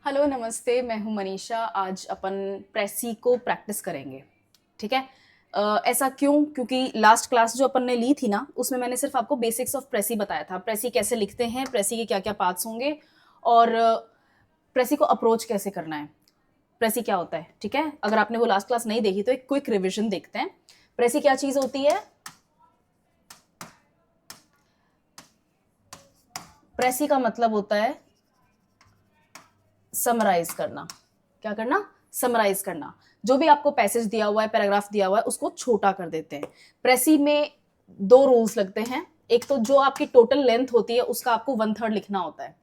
Hello नमस्ते, मैं हूँ मनीषा। आज अपन प्रेसी को प्रैक्टिस करेंगे। ठीक है। ऐसा क्यों? क्योंकि लास्ट क्लास जो अपन ने ली थी ना, उसमें मैंने सिर्फ आपको बेसिक्स ऑफ प्रेसी बताया था। प्रेसी कैसे लिखते हैं, प्रेसी के क्या क्या पार्ट्स होंगे, और प्रेसी को अप्रोच कैसे करना है, प्रेसी क्या होता है। ठीक है, अगर आपने वो लास्ट क्लास नहीं देखी तो एक क्विक रिविजन देखते हैं। प्रेसी क्या चीज होती है? प्रेसी का मतलब होता है समराइज करना। क्या करना? समराइज करना। जो भी आपको पैसेज दिया हुआ है, पैराग्राफ दिया हुआ है, उसको छोटा कर देते हैं। प्रेसी में दो रूल्स लगते हैं। एक तो जो आपकी टोटल लेंथ होती है उसका आपको 1/3 लिखना होता है।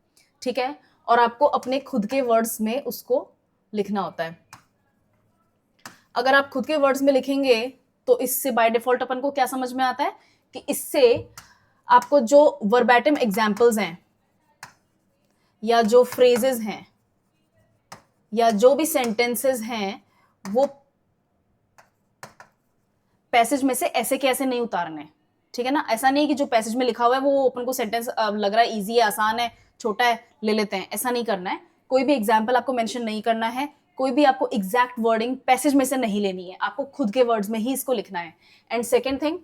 ठीक है। और आपको अपने खुद के वर्ड्स में उसको लिखना होता है। अगर आप खुद के वर्ड्स में लिखेंगे तो इससे बाय डिफॉल्ट अपन को क्या समझ में आता है कि इससे आपको जो वर्बैटिम एग्जाम्पल्स हैं या जो फ्रेजेस हैं या जो भी सेंटेंसेस हैं वो पैसेज में से ऐसे के ऐसे नहीं उतारने। ठीक है ना। ऐसा नहीं कि जो पैसेज में लिखा हुआ है वो अपन को सेंटेंस लग रहा है इजी है, आसान है, छोटा है, ले लेते हैं। ऐसा नहीं करना है। कोई भी एग्जाम्पल आपको मेंशन नहीं करना है। कोई भी आपको एग्जैक्ट वर्डिंग पैसेज में से नहीं लेनी है। आपको खुद के वर्ड्स में ही इसको लिखना है। एंड सेकेंड थिंग,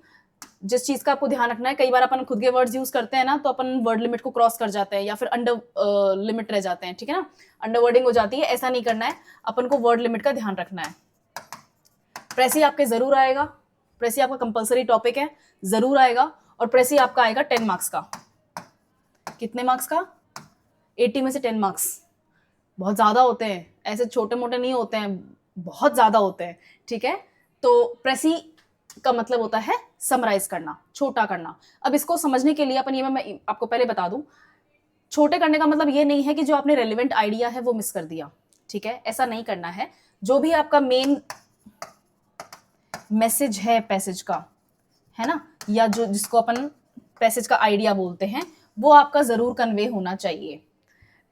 जिस चीज का आपको ध्यान रखना है, कई बार अपन खुद के वर्ड्स यूज करते हैं ना तो अपन वर्ड लिमिट को क्रॉस कर जाते हैं या फिर अंडर लिमिट रह जाते हैं। ठीक है ना, अंडर वर्डिंग हो जाती है। ऐसा नहीं करना है, अपन को वर्ड लिमिट का ध्यान रखना है। प्रेसी आपके जरूर आएगा। प्रेसी आपका कंपलसरी टॉपिक है, जरूर आएगा। और प्रेसी आपका आएगा 10 मार्क्स का। कितने मार्क्स का? 80 में से 10 मार्क्स। बहुत ज्यादा होते हैं, ऐसे छोटे मोटे नहीं होते हैं, बहुत ज्यादा होते हैं। ठीक है। तो प्रेसी का मतलब होता है समराइज करना, छोटा करना। अब इसको समझने के लिए अपन ये मैं आपको पहले बता दूं, छोटे करने का मतलब ये नहीं है कि जो आपने रेलिवेंट आइडिया है वो मिस कर दिया। ठीक है, ऐसा नहीं करना है। जो भी आपका मेन मैसेज है पैसेज का, है ना, या जो जिसको अपन पैसेज का आइडिया बोलते हैं, वो आपका जरूर कन्वे होना चाहिए।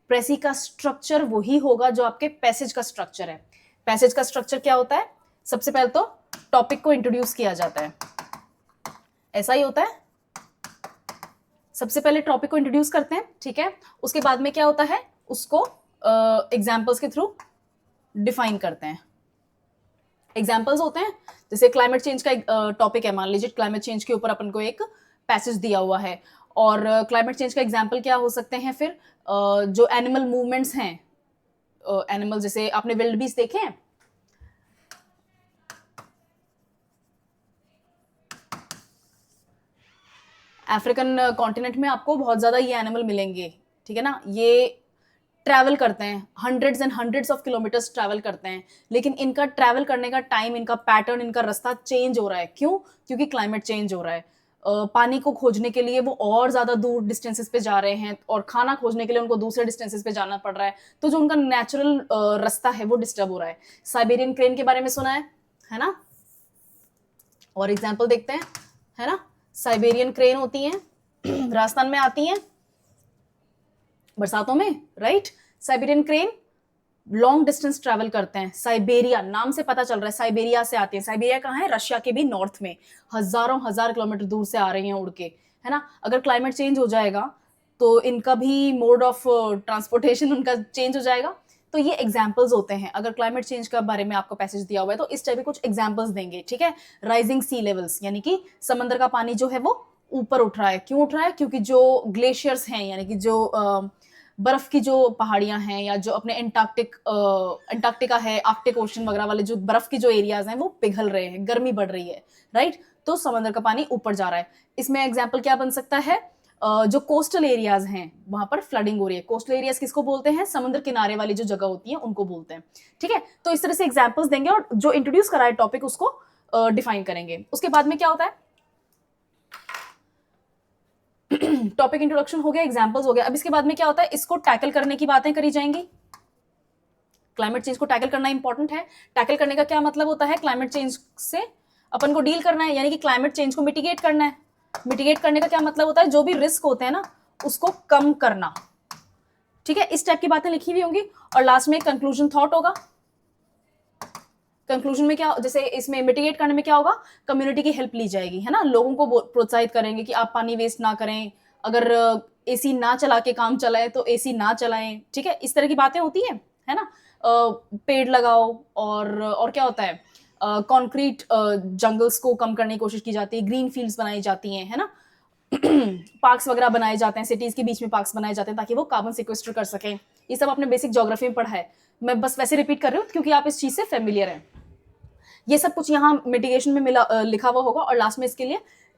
प्रेसी का स्ट्रक्चर वही होगा जो आपके पैसेज का स्ट्रक्चर है। पैसेज का स्ट्रक्चर क्या होता है? सबसे पहले तो टॉपिक को इंट्रोड्यूस किया जाता है। ऐसा ही होता है। सबसे पहले टॉपिक को इंट्रोड्यूस करते हैं। ठीक है। उसके बाद में क्या होता है, उसको एग्जाम्पल्स के थ्रू डिफाइन करते हैं। एग्जाम्पल्स होते हैं, जैसे क्लाइमेट चेंज का टॉपिक है, मान लीजिए क्लाइमेट चेंज के ऊपर अपन को एक पैसेज दिया हुआ है। और क्लाइमेट चेंज का एग्जाम्पल क्या हो सकते हैं फिर? जो एनिमल मूवमेंट्स हैं, एनिमल जैसे आपने विल्ड बीस्ट देखे हैं? अफ्रीकन कॉन्टिनेंट में आपको बहुत ज्यादा ये एनिमल मिलेंगे। ठीक है ना। ये ट्रैवल करते हैं, hundreds and hundreds of kilometres travel करते हैं, लेकिन इनका ट्रैवल करने का टाइम, इनका पैटर्न, इनका रास्ता चेंज हो रहा है। क्यों? क्योंकि क्लाइमेट चेंज हो रहा है। पानी को खोजने के लिए वो और ज्यादा दूर डिस्टेंसेस पे जा रहे हैं, और खाना खोजने के लिए उनको दूसरे डिस्टेंसेस पे जाना पड़ रहा है। तो जो उनका नेचुरल रास्ता है वो डिस्टर्ब हो रहा है। साइबेरियन क्रेन के बारे में सुना है ना? और एग्जाम्पल देखते हैं, है ना। साइबेरियन क्रेन होती हैं राजस्थान में आती हैं बरसातों में, right. Siberian crane long distance travel करते हैं। साइबेरिया नाम से पता चल रहा है, साइबेरिया से आती है। साइबेरिया कहाँ है? रशिया के भी नॉर्थ में, हजारों हजार किलोमीटर दूर से आ रही हैं उड़ के, है ना। अगर क्लाइमेट चेंज हो जाएगा तो इनका भी मोड ऑफ ट्रांसपोर्टेशन उनका चेंज हो जाएगा। तो ये एग्जाम्पल्स होते हैं। अगर क्लाइमेट चेंज के बारे में आपको पैसेज दिया हुआ है तो इस टाइप के कुछ एग्जाम्पल्स देंगे। ठीक है। राइजिंग सी लेवल्स, यानी कि समंदर का पानी जो है वो ऊपर उठ रहा है। क्यों उठ रहा है? क्योंकि जो ग्लेशियर्स हैं, यानी कि जो बर्फ की जो पहाड़ियां हैं, या जो अपने अंटार्कटिका है, आर्कटिक ओशन वगैरह वाले जो बर्फ की जो एरियाज हैं वो पिघल रहे हैं, गर्मी बढ़ रही है, राइट। तो समंदर का पानी ऊपर जा रहा है। इसमें एग्जाम्पल क्या बन सकता है? जो कोस्टल एरियाज हैं वहां पर फ्लडिंग हो रही है। कोस्टल एरियाज किसको बोलते हैं? समुद्र किनारे वाली जो जगह होती है उनको बोलते हैं। ठीक है। तो इस तरह से एग्जाम्पल्स देंगे और जो इंट्रोड्यूस करा है टॉपिक उसको डिफाइन करेंगे। उसके बाद में क्या होता है? टॉपिक इंट्रोडक्शन हो गया, एग्जाम्पल्स हो गया। अब इसके बाद में क्या होता है? इसको टैकल करने की बातें करी जाएंगी। क्लाइमेट चेंज को टैकल करना इंपॉर्टेंट है। टैकल करने का क्या मतलब होता है? क्लाइमेट चेंज से अपन को डील करना है, यानी कि क्लाइमेट चेंज को मिटिगेट करना है। मिटिगेट करने का क्या मतलब होता है? जो भी रिस्क होते हैं ना उसको कम करना। ठीक है। इस टाइप की बातें लिखी हुई होंगी। और लास्ट में एक कंक्लूजन थॉट होगा। कंक्लूजन में क्या, जैसे इसमें मिटिगेट करने में क्या होगा? कम्युनिटी की हेल्प ली जाएगी, है ना। लोगों को प्रोत्साहित करेंगे कि आप पानी वेस्ट ना करें, अगर एसी ना चला के काम चलाएं तो एसी ना चलाएं। ठीक है। इस तरह की बातें होती है है ना, पेड़ लगाओ, और क्या होता है, कंक्रीट जंगल्स को कम करने की कोशिश की जाती है, ग्रीन फील्ड्स बनाई जाती हैं, है ना, पार्क्स वगैरह बनाए जाते हैं, सिटीज के बीच में पार्क्स बनाए जाते हैं ताकि वो कार्बन सिक्वेस्टर कर सकें। ये सब आपने बेसिक ज्योग्राफी में पढ़ा है, मैं बस वैसे रिपीट कर रही हूँ क्योंकि आप इस चीज से फेमिलियर हैं। ये सब कुछ यहाँ मिटिगेशन में लिखा हुआ होगा और लास्ट में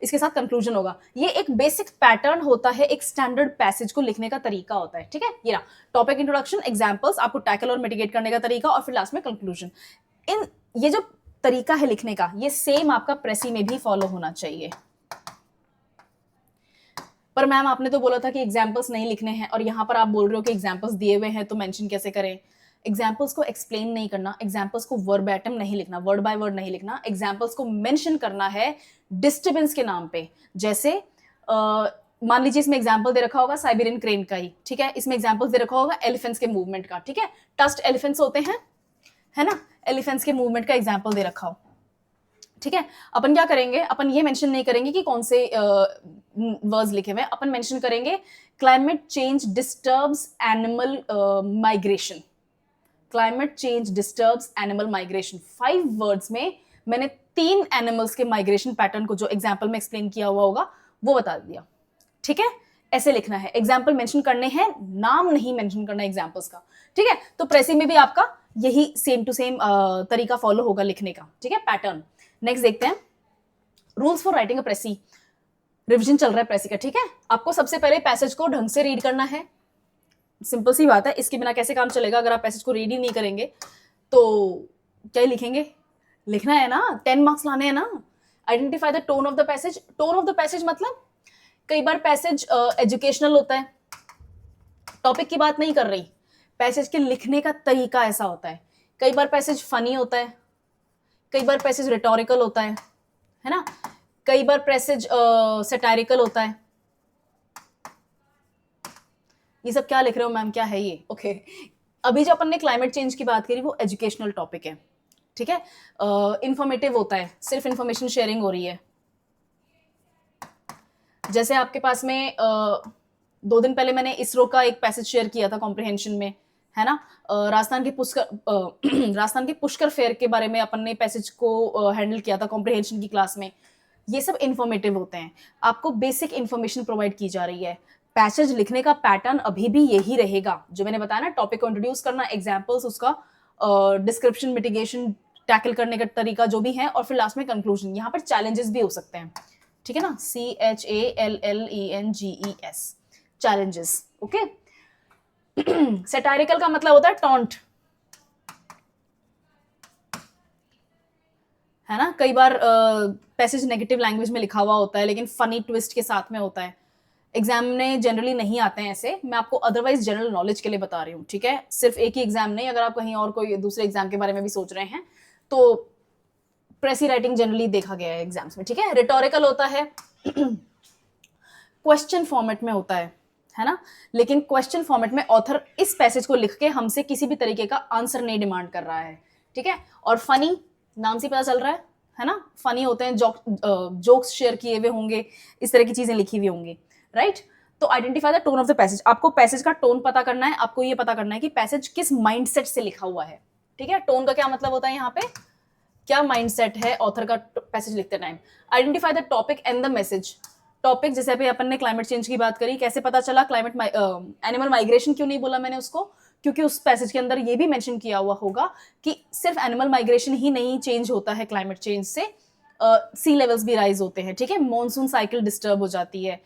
इसके साथ कंक्लूजन होगा। ये एक बेसिक पैटर्न होता है, एक स्टैंडर्ड पैसेज को लिखने का तरीका होता है, ठीक है। ये रहा टॉपिक, इंट्रोडक्शन, एग्जांपल्स, आपको टैकल और मिटिगेट करने का तरीका, और फिर लास्ट में कंक्लूजन। ये जो तरीका है लिखने का, ये सेम आपका प्रेसी में भी फॉलो होना चाहिए। पर मैम आपने तो बोला था कि एग्जाम्पल्स नहीं लिखने हैं, और यहाँ पर आप बोल रहे हो कि एग्जाम्पल्स दिए हुए हैं तो मेंशन कैसे करें। एग्जाम्पल्स को एक्सप्लेन नहीं करना, एग्जाम्पल्स को वर्बैटम नहीं लिखना, वर्ड बाय वर्ड नहीं लिखना, एग्जाम्पल्स को मेंशन करना है डिस्टर्बेंस के नाम पे। जैसे मान लीजिए इसमें एग्जाम्पल दे रखा होगा साइबेरियन क्रेन का ही, ठीक है, इसमें एग्जाम्पल दे रखा होगा एलिफेंट्स के मूवमेंट का, ठीक है, टस्ट एलिफेंट्स होते हैं, है ना, एलिफेंट्स के मूवमेंट का एग्जाम्पल दे रखा हो, ठीक है। अपन क्या करेंगे, अपन ये मेंशन नहीं करेंगे कि कौन से वर्ड्स लिखे हुए, अपन मेंशन करेंगे climate change disturbs animal migration, climate change disturbs animal migration. 5 words में मैंने 3 एनिमल्स के माइग्रेशन पैटर्न को जो एग्जाम्पल में एक्सप्लेन किया हुआ होगा वो बता दिया, ठीक है। ऐसे लिखना है, एग्जाम्पल मेंशन करने हैं, नाम नहीं मेंशन करना एग्जाम्पल्स का, ठीक है। तो प्रेसी में भी आपका यही सेम टू सेम तरीका फॉलो होगा लिखने का, ठीक है, पैटर्न। नेक्स्ट देखते हैं, rules for writing a precis. Revision चल रहा है प्रेसी का, ठीक है। आपको सबसे पहले पैसेज को ढंग से रीड करना है, सिंपल सी बात है, इसके बिना कैसे काम चलेगा। अगर आप पैसेज को रीड ही नहीं करेंगे तो क्या लिखेंगे, लिखना है ना, 10 मार्क्स लाने हैं ना। Identify the tone of the passage. Tone of the passage मतलब कई बार पैसेज एजुकेशनल होता है, टॉपिक की बात नहीं कर रही, पैसेज के लिखने का तरीका ऐसा होता है। कई बार पैसेज फनी होता है, कई बार पैसेज रिटोरिकल होता है ना, कई बार पैसेज सैटारिकल होता है। ये सब क्या लिख रहे हो मैम, क्या है ये, ओके। अभी जो अपन ने क्लाइमेट चेंज की बात करी वो एजुकेशनल टॉपिक है, ठीक है, इंफॉर्मेटिव होता है, सिर्फ इंफॉर्मेशन शेयरिंग हो रही है। जैसे आपके पास में 2 दिन पहले मैंने इसरो का एक पैसेज शेयर किया था कॉम्प्रिहेंशन में, है ना, राजस्थान के पुष्कर फेयर के बारे में अपन ने पैसेज को हैंडल किया था कॉम्प्रिहेंशन की क्लास में। ये सब इंफॉर्मेटिव होते हैं, आपको बेसिक इंफॉर्मेशन प्रोवाइड की जा रही है। पैसेज लिखने का पैटर्न अभी भी यही रहेगा जो मैंने बताया ना, टॉपिक को इंट्रोड्यूस करना, एग्जाम्पल्स, उसका डिस्क्रिप्शन, मिटिगेशन, टैकल करने का तरीका जो भी है, और फिर लास्ट में कंक्लूजन। यहाँ पर चैलेंजेस भी हो सकते हैं, ठीक है ना, CHALLENGES, चैलेंजेस, ओके। सैटारिकल का मतलब होता है टॉन्ट, है ना। कई बार पैसेज नेगेटिव लैंग्वेज में लिखा हुआ होता है लेकिन फनी ट्विस्ट के साथ में होता है। एग्जाम में जनरली नहीं आते हैं ऐसे, मैं आपको अदरवाइज जनरल नॉलेज के लिए बता रही हूँ, ठीक है। सिर्फ एक ही एग्जाम नहीं, अगर आप कहीं और कोई दूसरे एग्जाम के बारे में भी सोच रहे हैं तो प्रेसी राइटिंग जनरली देखा गया है एग्जाम्स में, ठीक है। रिटोरिकल होता है, क्वेश्चन फॉर्मेट में होता है ना, लेकिन क्वेश्चन फॉर्मेट में ऑथर इस पैसेज को लिख के हमसे किसी भी तरीके का आंसर नहीं डिमांड कर रहा है, ठीक है। और फनी, नाम से पता चल रहा है ना, फनी होते हैं, जोक्स शेयर किए हुए होंगे, इस तरह की चीजें लिखी हुई होंगी, राइट। तो identify the tone of the passage, आपको पैसेज का टोन पता करना है, आपको ये पता करना है कि पैसेज किस माइंडसेट से लिखा हुआ है, ठीक है। टोन का क्या मतलब होता है, यहाँ पे क्या माइंडसेट है ऑथर का पैसेज लिखते time. Identify the topic and the message. Topic जैसे अभी अपन ने क्लाइमेट चेंज की बात करी, कैसे पता चला, एनिमल माइग्रेशन क्यों नहीं बोला मैंने उसको, क्योंकि उस पैसेज के अंदर ये भी मेंशन किया हुआ होगा कि सिर्फ एनिमल माइग्रेशन ही नहीं चेंज होता है, क्लाइमेट चेंज से सी लेवल्स भी राइज होते हैं, ठीक है। मॉनसून साइकिल डिस्टर्ब हो जाती है,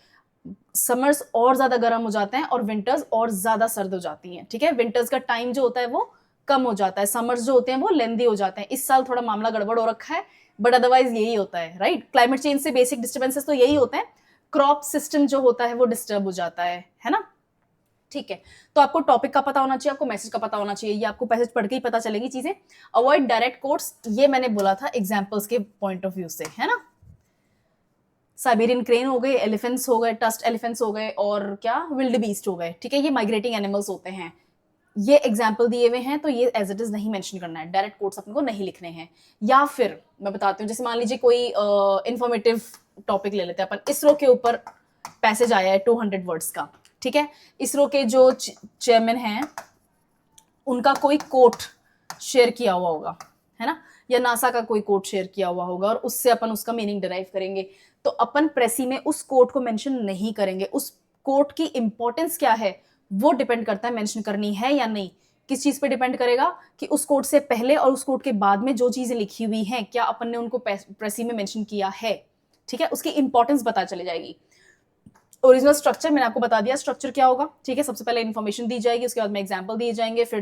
समर्स और ज्यादा गर्म हो जाते हैं और विंटर्स और ज्यादा सर्द हो जाती हैं, ठीक है। विंटर्स का टाइम जो होता है वो कम हो जाता है, समर्स जो होते हैं वो लेंदी हो जाते हैं। इस साल थोड़ा मामला गड़बड़ हो रखा है, बट अदरवाइज यही होता है, राइट। क्लाइमेट चेंज से बेसिक डिस्टर्बेंसेस तो यही होते हैं, क्रॉप सिस्टम जो होता है वो डिस्टर्ब हो जाता है ना, ठीक है। तो आपको टॉपिक का पता होना चाहिए, आपको मैसेज का पता होना चाहिए, ये आपको पैसेज पढ़ के ही पता चलेगी चीजें। अवॉइड डायरेक्ट कोट्स, ये मैंने बोला था एग्जाम्पल्स के पॉइंट ऑफ व्यू से, है ना। साइबेरियन क्रेन हो गए, एलिफेंट्स हो गए, टस्ट एलिफेंट्स हो गए, और क्या विल्ड बीस्ट हो गए, ठीक है। ये माइग्रेटिंग एनिमल्स होते हैं, ये एग्जाम्पल दिए हुए हैं तो ये एज इट इज नहीं मेंशन करना है, डायरेक्ट कोट्स अपने को नहीं लिखने हैं। या फिर मैं बताती हूँ, जैसे मान लीजिए कोई इंफॉर्मेटिव टॉपिक ले लेते हैं अपन, इसरो के ऊपर पैसेज आया है 200 वर्ड्स का, ठीक है। इसरो के जो चेयरमैन हैं उनका कोई कोट शेयर किया हुआ होगा, है ना, या नासा का कोई कोट शेयर किया हुआ होगा और उससे अपन उसका मीनिंग डिराइव करेंगे। तो अपन प्रेसी में उस कोट को मेंशन नहीं करेंगे। उस कोट की इंपॉर्टेंस क्या है वो डिपेंड करता है मेंशन करनी है या नहीं। किस चीज पे डिपेंड करेगा कि उस कोट से पहले और उस कोट के बाद में जो चीजें लिखी हुई हैं क्या अपन ने उनको प्रेसी में मेंशन किया है। ठीक है, उसकी इंपॉर्टेंस पता चली जाएगी। ओरिजिनल स्ट्रक्चर मैंने आपको बता दिया, स्ट्रक्चर क्या होगा। ठीक है, सबसे पहले इन्फॉर्मेशन दी जाएगी, उसके बाद में एग्जाम्पल दिए जाएंगे, फिर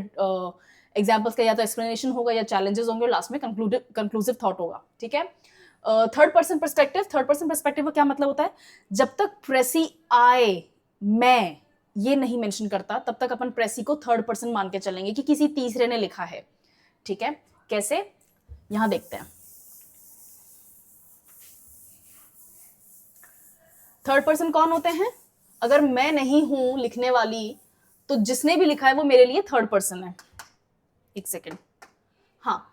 एग्जाम्पल्स का या तो एक्सप्लेनेशन होगा या चैलेंजेस होंगे और लास्ट में कंक्लूसिव थॉट होगा। ठीक है, third person perspective. Third person perspective का क्या मतलब होता है, जब तक प्रेसी आए मैं ये नहीं मेंशन करता तब तक अपन प्रेसी को थर्ड पर्सन मान के चलेंगे कि किसी तीसरे ने लिखा है। ठीक है, कैसे, यहां देखते हैं। थर्ड पर्सन कौन होते हैं, अगर मैं नहीं हूं लिखने वाली तो जिसने भी लिखा है वो मेरे लिए थर्ड पर्सन है। एक सेकेंड, हाँ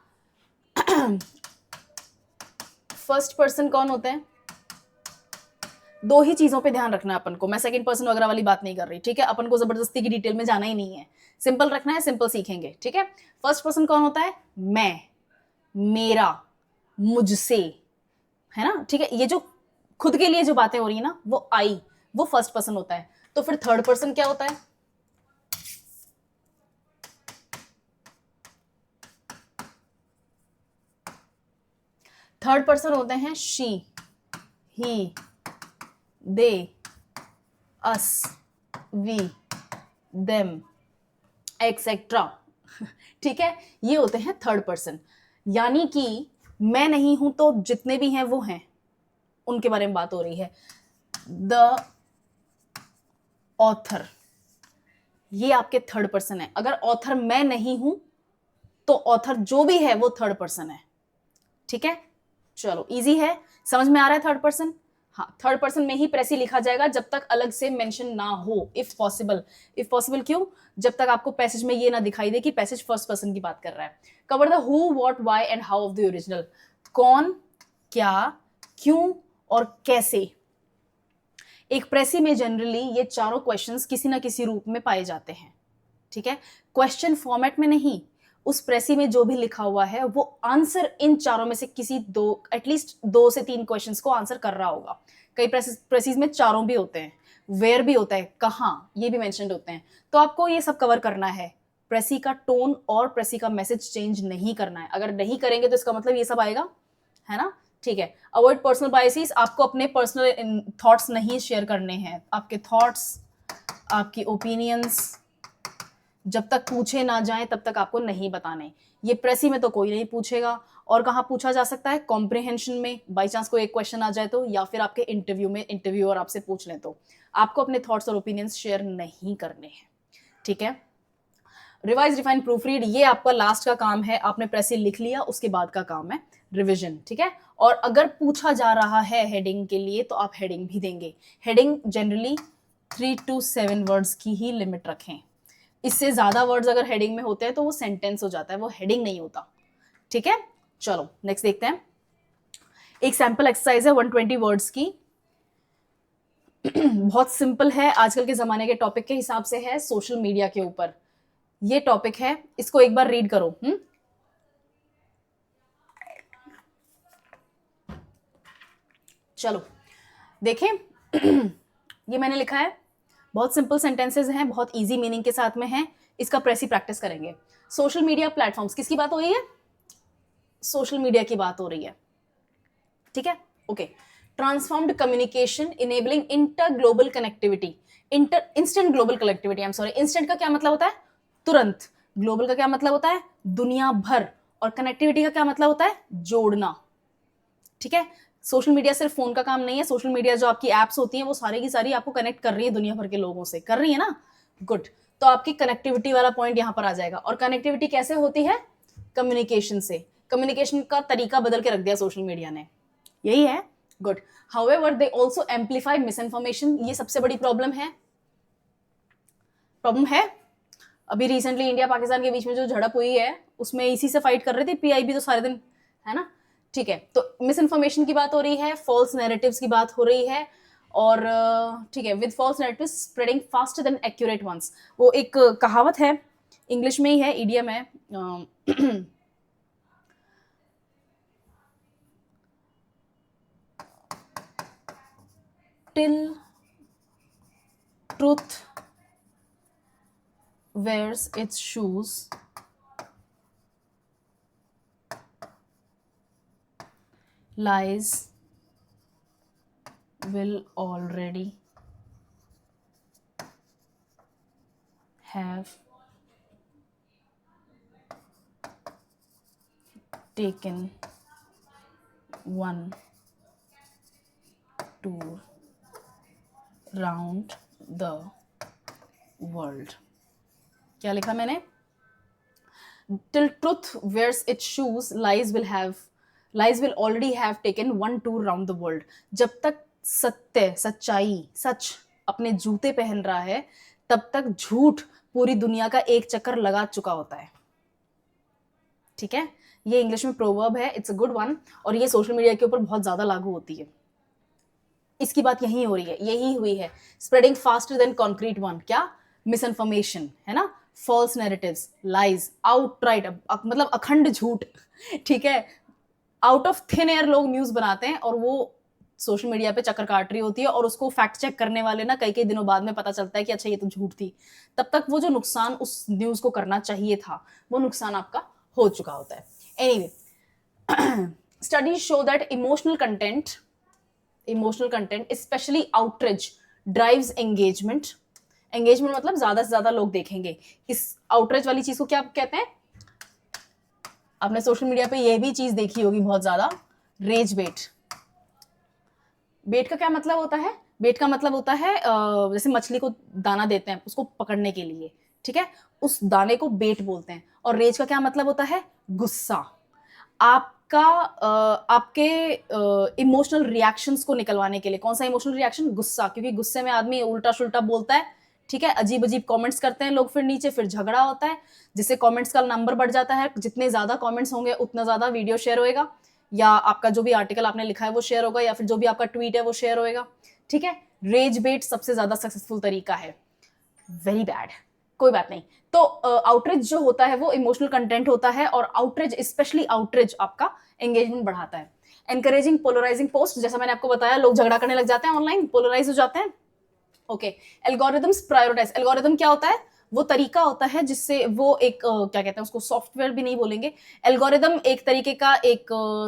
फर्स्ट पर्सन कौन होते हैं, दो ही चीजों पे ध्यान रखना है अपन को, मैं सेकंड पर्सन वगैरह वाली बात नहीं कर रही। ठीक है, अपन को जबरदस्ती की डिटेल में जाना ही नहीं है, सिंपल रखना है, सिंपल सीखेंगे। ठीक है, फर्स्ट पर्सन कौन होता है, मैं, मेरा, मुझसे, है ना। ठीक है, ये जो खुद के लिए जो बातें हो रही है ना वो आई, वो फर्स्ट पर्सन होता है। तो फिर थर्ड पर्सन क्या होता है, थर्ड पर्सन होते हैं she, he, they, us, we, them, etcetera. ठीक है, ये होते हैं थर्ड पर्सन। यानी कि मैं नहीं हूं तो जितने भी हैं वो हैं, उनके बारे में बात हो रही है। द ऑथर, ये आपके थर्ड पर्सन है। अगर ऑथर मैं नहीं हूं तो ऑथर जो भी है वो थर्ड पर्सन है। ठीक है, चलो इजी है, समझ में आ रहा है थर्ड पर्सन। हाँ, थर्ड पर्सन में ही प्रेसी लिखा जाएगा जब तक अलग से मेंशन ना हो, इफ पॉसिबल। इफ पॉसिबल क्यों, जब तक आपको पैसेज में ये ना दिखाई दे कि पैसेज फर्स्ट पर्सन की बात कर रहा है। Cover the who, what, why and how of the original, कौन, क्या, क्यों और कैसे। एक प्रेसी में जनरली ये चारों क्वेश्चंस किसी ना किसी रूप में पाए जाते हैं। ठीक है, क्वेश्चन फॉर्मेट में नहीं, उस प्रेसी में जो भी लिखा हुआ है वो आंसर इन चारों में से किसी दो, एटलीस्ट 2 से 3 क्वेश्चंस को आंसर कर रहा होगा। कई प्रेसीज में चारों भी होते हैं, वेयर भी होता है, कहाँ, ये भी मेंशन्ड होते हैं। तो आपको ये सब कवर करना है, प्रेसी का टोन और प्रेसी का मैसेज चेंज नहीं करना है। अगर नहीं करेंगे तो इसका मतलब ये सब आएगा, है ना। ठीक है, अवॉइड पर्सनल बायसेस, आपको अपने पर्सनल थॉट्स नहीं शेयर करने हैं। आपके थॉट्स, आपकी ओपिनियंस जब तक पूछे ना जाएं तब तक आपको नहीं बताने। ये प्रेसी में तो कोई नहीं पूछेगा। और कहाँ पूछा जा सकता है, कॉम्प्रिहेंशन में, बाई चांस कोई एक क्वेश्चन आ जाए तो, या फिर आपके इंटरव्यू में इंटरव्यूअर आपसे पूछ लें तो। आपको अपने थॉट्स और ओपिनियंस शेयर नहीं करने हैं। ठीक है, रिवाइज, रिफाइन, प्रूफ रीड, ये आपका लास्ट का काम है। आपने प्रेसी लिख लिया, उसके बाद का काम है रिविजन। ठीक है, और अगर पूछा जा रहा है हेडिंग के लिए तो आप हेडिंग भी देंगे। हेडिंग जनरली 3 to 7 वर्ड्स की ही लिमिट रखें। इससे ज्यादा वर्ड्स अगर हेडिंग में होते हैं तो वो सेंटेंस हो जाता है, वो हेडिंग नहीं होता। ठीक है, चलो नेक्स्ट देखते हैं। एक सैंपल एक्सरसाइज है 120 वर्ड्स की। बहुत सिंपल है, आजकल के जमाने के टॉपिक के हिसाब से है, सोशल मीडिया के ऊपर ये टॉपिक है। इसको एक बार रीड करो। चलो देखें। ये मैंने लिखा है, बहुत सिंपल सेंटेंसेस हैं, बहुत इजी मीनिंग के साथ में हैं। इसका प्रेसी प्रैक्टिस करेंगे। सोशल मीडिया प्लेटफॉर्म्स, किसकी बात हो रही है, सोशल मीडिया की बात हो रही है। ठीक है, okay. Transformed communication enabling inter global connectivity, instant global connectivity, I am sorry. Instant का क्या मतलब होता है, तुरंत। ग्लोबल का क्या मतलब होता है, दुनिया भर। और कनेक्टिविटी का क्या मतलब होता है, जोड़ना। ठीक है, सोशल मीडिया सिर्फ फोन का काम नहीं है। सोशल मीडिया जो आपकी एप्स होती हैं वो सारी की सारी आपको कनेक्ट कर रही है दुनिया भर के लोगों से, कर रही है ना, गुड। तो आपकी कनेक्टिविटी वाला पॉइंट यहां पर आ जाएगा। और कनेक्टिविटी कैसे होती है, कम्युनिकेशन से। कम्युनिकेशन का तरीका बदल के रख दिया सोशल मीडिया ने, यही है, good. However they also amplify miss information, ये सबसे बड़ी प्रॉब्लम है। अभी रिसेंटली इंडिया पाकिस्तान के बीच में जो झड़प हुई है उसमें इसी से फाइट कर रहे थे पीआईबी तो सारे दिन, है ना। ठीक है, तो मिस इन्फॉर्मेशन की बात हो रही है, फॉल्स नैरेटिव्स की बात हो रही है। और ठीक है, with false narratives spreading faster than accurate ones, वो एक कहावत है इंग्लिश में ही है, ईडियम है. Till truth wears its shoes, lies will already have taken one tour round the world. क्या लिखा मैंने? Till truth wears its shoes, lies will already have taken one tour round the world. जब तक सत्य, सच्चाई, सच अपने जूते पहन रहा है, तब तक झूठ पूरी दुनिया का एक चक्कर लगा चुका होता है. ठीक है, ये इंग्लिश में प्रोवर्ब है, इट्स अ गुड वन, और ये सोशल मीडिया के ऊपर बहुत ज्यादा लागू होती है. इसकी बात यही हो रही है, यही हुई है. Spreading faster then concrete one. क्या? मिस इन्फॉर्मेशन है ना, फॉल्स नैरेटिव्स, लाइज, आउटराइट, मतलब अखंड झूठ. ठीक है, आउट ऑफ थिन एयर लोग न्यूज बनाते हैं और वो सोशल मीडिया पे चक्कर काट रही होती है, और उसको फैक्ट चेक करने वाले ना कई कई दिनों बाद में पता चलता है कि अच्छा ये तो झूठ थी. तब तक वो जो नुकसान उस न्यूज को करना चाहिए था, वो नुकसान आपका हो चुका होता है. Anyway, studies show that emotional content specially outreach drives engagement. Engagement मतलब ज्यादा से ज्यादा लोग देखेंगे. इस आउटरीच वाली चीज को क्या कहते हैं? आपने सोशल मीडिया पे ये भी चीज देखी होगी बहुत ज्यादा, रेज बेट. बेट का क्या मतलब होता है? बेट का मतलब होता है जैसे मछली को दाना देते हैं उसको पकड़ने के लिए, ठीक है, उस दाने को बेट बोलते हैं. और रेज का क्या मतलब होता है? गुस्सा. आपके इमोशनल रिएक्शंस को निकलवाने के लिए. कौन सा इमोशनल रिएक्शन? गुस्सा. क्योंकि गुस्से में आदमी उल्टा सुल्टा बोलता है, ठीक है, अजीब अजीब कमेंट्स करते हैं लोग, फिर नीचे फिर झगड़ा होता है, जिससे कमेंट्स का नंबर बढ़ जाता है. जितने ज्यादा कमेंट्स होंगे उतना ज्यादा वीडियो शेयर होएगा, या आपका जो भी आर्टिकल आपने लिखा है वो शेयर होगा, या फिर जो भी आपका ट्वीट है वो शेयर होएगा. ठीक है, रेज बेट सबसे ज्यादा सक्सेसफुल तरीका है. वेरी बैड, कोई बात नहीं. तो आउटरीच जो होता है वो इमोशनल कंटेंट होता है, और आउटरीच, स्पेशली आउटरीच, आपका एंगेजमेंट बढ़ाता है. एनकरेजिंग पोलराइजिंग पोस्ट, जैसा मैंने आपको बताया, लोग झगड़ा करने लग जाते हैं ऑनलाइन, पोलराइज हो जाते हैं. Okay, algorithms prioritise. एल्गोरिथम क्या होता है? वो तरीका होता है जिससे वो एक क्या कहते हैं उसको, सॉफ्टवेयर भी नहीं बोलेंगे. एल्गोरिथम एक तरीके का एक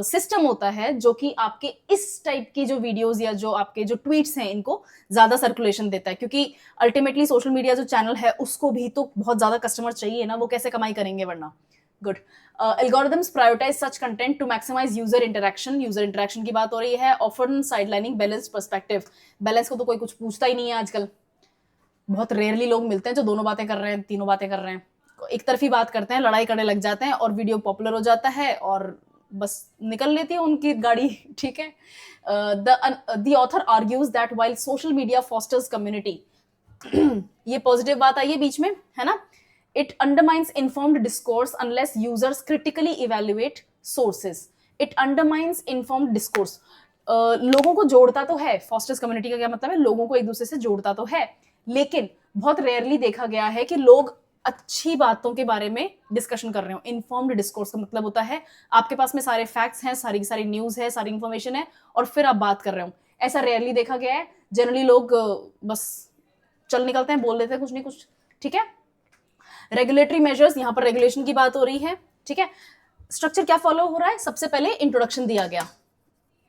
सिस्टम होता है जो कि आपके इस टाइप की जो वीडियोस या जो आपके जो ट्वीट्स हैं इनको ज्यादा सर्कुलेशन देता है. क्योंकि अल्टीमेटली सोशल मीडिया जो चैनल है उसको भी तो बहुत ज्यादा कस्टमर चाहिए ना, वो कैसे कमाई करेंगे वरना. Good. Algorithms prioritize such content to maximize user interaction. User interaction की बात हो रही है. Often sidelining balance perspective. Balance को तो कोई कुछ पूछता ही नहीं है आजकल. बहुत रेयरली लोग मिलते हैं जो दोनों बातें कर रहे हैं, तीनों बातें कर रहे हैं. एक तरफी बात करते हैं, लड़ाई करने लग जाते हैं, और वीडियो पॉपुलर हो जाता है और बस निकल लेती है उनकी गाड़ी. ठीक है. The author argues that while social media fosters community. ये पॉजिटिव बात आई है बीच में, है ना. It undermines informed discourse unless users critically evaluate sources. It undermines informed discourse. लोगों को जोड़ता तो है, फॉस्टर्स कम्युनिटी का क्या मतलब है? लोगों को एक दूसरे से जोड़ता तो है, लेकिन बहुत रेयरली देखा गया है कि लोग अच्छी बातों के बारे में डिस्कशन कर रहे हो. इन्फॉर्म्ड डिस्कोर्स का मतलब होता है आपके पास में सारे फैक्ट्स हैं, सारी सारी न्यूज है, सारी इंफॉर्मेशन है, और फिर आप बात कर रहे हो. ऐसा रेयरली देखा गया है. जनरली लोग बस चल निकलते हैं, बोल देते हैं कुछ नहीं कुछ. ठीक है. रेगुलेटरी मेजर्स, यहां पर रेगुलेशन की बात हो रही है. ठीक है. स्ट्रक्चर क्या फॉलो हो रहा है? सबसे पहले इंट्रोडक्शन दिया गया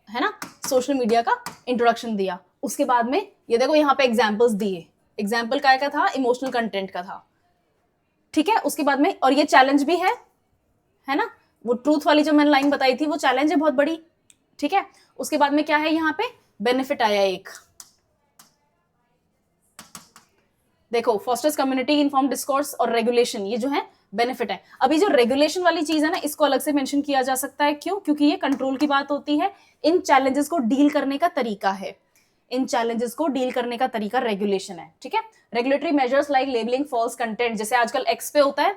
है ना, सोशल मीडिया का इंट्रोडक्शन दिया. उसके बाद में ये देखो यहाँ पे एग्जांपल्स दिए. एग्जाम्पल काय का था? इमोशनल कंटेंट का था. ठीक है. उसके बाद में, और ये चैलेंज भी है ना, वो ट्रूथ वाली जो मैंने लाइन बताई थी वो चैलेंज है बहुत बड़ी. ठीक है. उसके बाद में क्या है यहाँ पे? बेनिफिट आया एक. देखो, फॉस्टर्स कम्युनिटी, इन्फॉर्म डिस्कोर्स और रेगुलेशन, ये जो है बेनिफिट है. अभी जो रेगुलेशन वाली चीज है ना, इसको अलग से मेंशन किया जा सकता है. क्यों? क्योंकि ये कंट्रोल की बात होती है. इन चैलेंजेस को डील करने का तरीका है. इन चैलेंजेस को डील करने का तरीका रेगुलेशन है. ठीक है. Regulatory measures like labelling false content, जैसे आजकल एक्स पे होता है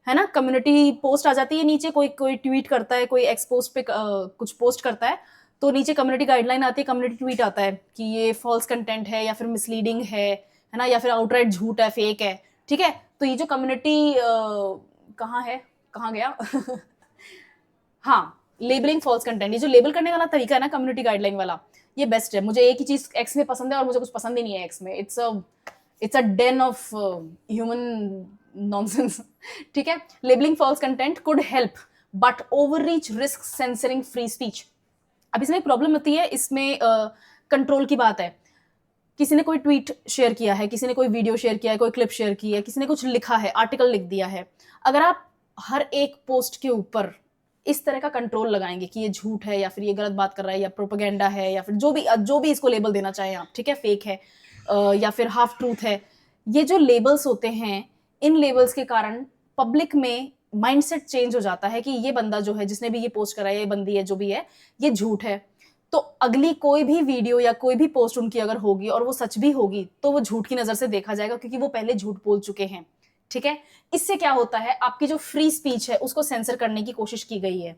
ना, कम्युनिटी पोस्ट आ जाती है नीचे, कोई ट्वीट करता है, कोई एक्स पोस्ट पे कुछ पोस्ट करता है, तो नीचे कम्युनिटी गाइडलाइन आती है, कम्युनिटी ट्वीट आता है कि ये फॉल्स कंटेंट है, या फिर मिसलीडिंग है ना, या फिर आउटराइट झूठ है, फेक है. ठीक है। तो ये जो कम्युनिटी कहाँ है, कहाँ गया हाँ, लेबलिंग फॉल्स कंटेंट, ये जो लेबल करने वाला तरीका है ना कम्युनिटी गाइडलाइन वाला, ये बेस्ट है। मुझे एक ही चीज एक्स में पसंद है और मुझे कुछ पसंद ही नहीं है एक्स में। It's a den of human nonsense. ठीक है। Labelling false content could help but over reach risk censoring free speech. अब इसमें एक प्रॉब्लम होती है, इसमें कंट्रोल की बात है। किसी ने कोई ट्वीट शेयर किया है, किसी ने कोई वीडियो शेयर किया है, कोई क्लिप शेयर की है, किसी ने कुछ लिखा है, आर्टिकल लिख दिया है। अगर आप हर एक पोस्ट के ऊपर इस तरह का कंट्रोल लगाएंगे कि ये झूठ है या फिर ये गलत बात कर रहा है या प्रोपेगेंडा है या फिर जो भी इसको लेबल देना चाहें आप, ठीक है, फेक है या फिर हाफ ट्रूथ है, ये जो लेबल्स होते हैं, इन लेबल्स के कारण पब्लिक में माइंडसेट चेंज हो जाता है कि ये बंदा जो है, जिसने भी ये पोस्ट करा है, ये बंदी है जो भी है, ये झूठ है। तो अगली कोई भी वीडियो या कोई भी पोस्ट उनकी अगर होगी और वो सच भी होगी तो वो झूठ की नजर से देखा जाएगा, क्योंकि वो पहले झूठ बोल चुके हैं। ठीक है। इससे क्या होता है, आपकी जो फ्री स्पीच है उसको सेंसर करने की कोशिश की गई है।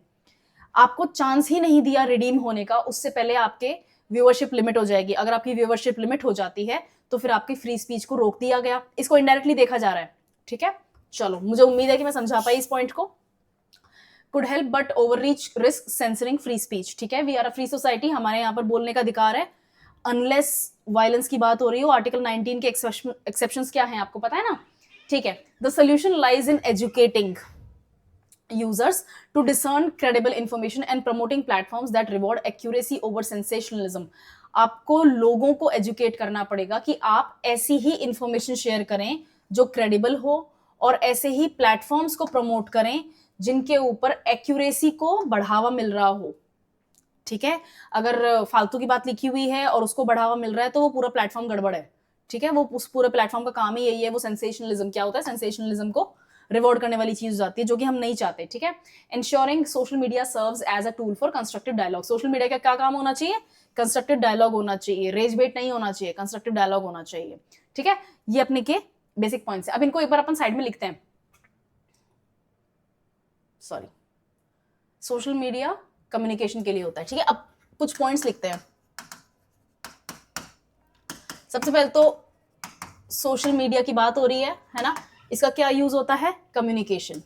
आपको चांस ही नहीं दिया रिडीम होने का, उससे पहले आपके व्यूअरशिप लिमिट हो जाएगी। अगर आपकी व्यूअरशिप लिमिट हो जाती है तो फिर आपकी फ्री स्पीच को रोक दिया गया। इसको इनडायरेक्टली देखा जा रहा है। ठीक है। चलो, मुझे उम्मीद है कि मैं समझा पाई इस पॉइंट को। Could help but over reach risk censoring free speech. ठीक है। We are a free society, हमारे यहाँ पर बोलने का अधिकार है अनलेस वायलेंस की बात हो रही हो। आर्टिकल 19 के एक्सेप्शंस क्या हैं आपको पता है ना। ठीक है। The solution lies in educating users to discern credible information and promoting platforms that reward accuracy over sensationalism। आपको लोगों को एजुकेट करना पड़ेगा कि आप ऐसी ही इंफॉर्मेशन शेयर करें जो क्रेडिबल हो और ऐसे ही प्लेटफॉर्म्स को प्रमोट करें जिनके ऊपर एक्यूरेसी को बढ़ावा मिल रहा हो। ठीक है। अगर फालतू की बात लिखी हुई है और उसको बढ़ावा मिल रहा है तो वो पूरा प्लेटफॉर्म गड़बड़ है। ठीक है। वो उस पूरे प्लेटफॉर्म का काम ही यही है। वो सेंसेशनलिज्म क्या होता है, सेंसेशनलिज्म को रिवॉर्ड करने वाली चीज हो जाती है, जो कि हम नहीं चाहते। ठीक है। Ensuring social media serves as a tool for constructive dialogue. Social media का क्या काम होना चाहिए, कंस्ट्रक्टिव डायलॉग होना चाहिए, रेज बेट नहीं होना चाहिए, कंस्ट्रक्टिव डायलॉग होना चाहिए। ठीक है। ये अपने के बेसिक पॉइंट्स है। अब इनको एक बार अपन साइड में लिखते हैं। सॉरी, सोशल मीडिया कम्युनिकेशन के लिए होता है। ठीक है। अब कुछ पॉइंट्स लिखते हैं। सबसे पहले तो सोशल मीडिया की बात हो रही है ना। इसका क्या यूज होता है, कम्युनिकेशन।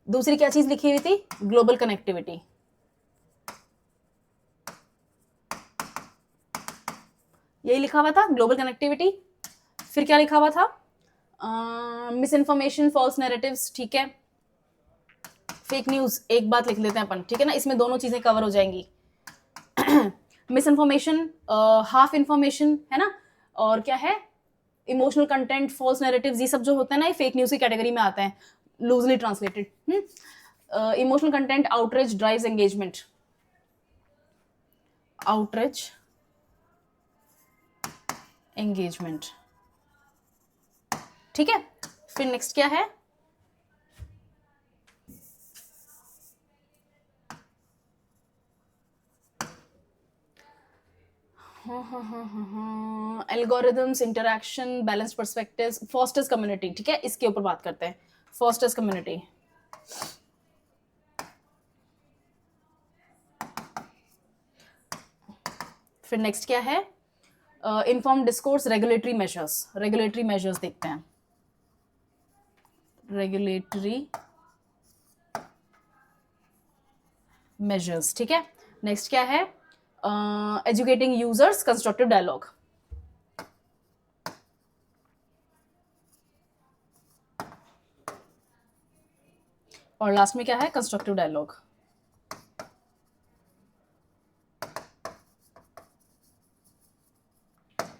दूसरी क्या चीज लिखी हुई थी, ग्लोबल कनेक्टिविटी। यही लिखा हुआ था, ग्लोबल कनेक्टिविटी। फिर क्या लिखा हुआ था, मिस इन्फॉर्मेशन, फॉल्स नैरेटिव्स। ठीक है। फेक न्यूज एक बात लिख लेते हैं अपन। ठीक है ना, इसमें दोनों चीजें कवर हो जाएंगी। मिस इन्फॉर्मेशन, हाफ इंफॉर्मेशन, है ना। और क्या है, इमोशनल कंटेंट, फॉल्स नैरेटिव्स, ये सब जो होता है ना, ये फेक न्यूज की कैटेगरी में आते हैं, loosely translated. Emotional content, outreach drives engagement. Outreach engagement. ठीक है। फिर नेक्स्ट क्या है, algorithms, interaction, balance perspectives, fosters community. ठीक है। इसके ऊपर बात करते हैं, फॉस्टर्स कम्युनिटी। फिर नेक्स्ट क्या है, inform discourse, regulatory measures. Regulatory measures देखते हैं, रेगुलेटरी मेजर्स। ठीक है। नेक्स्ट क्या है, एजुकेटिंग यूजर्स, कंस्ट्रक्टिव डायलॉग। और लास्ट में क्या है, कंस्ट्रक्टिव डायलॉग।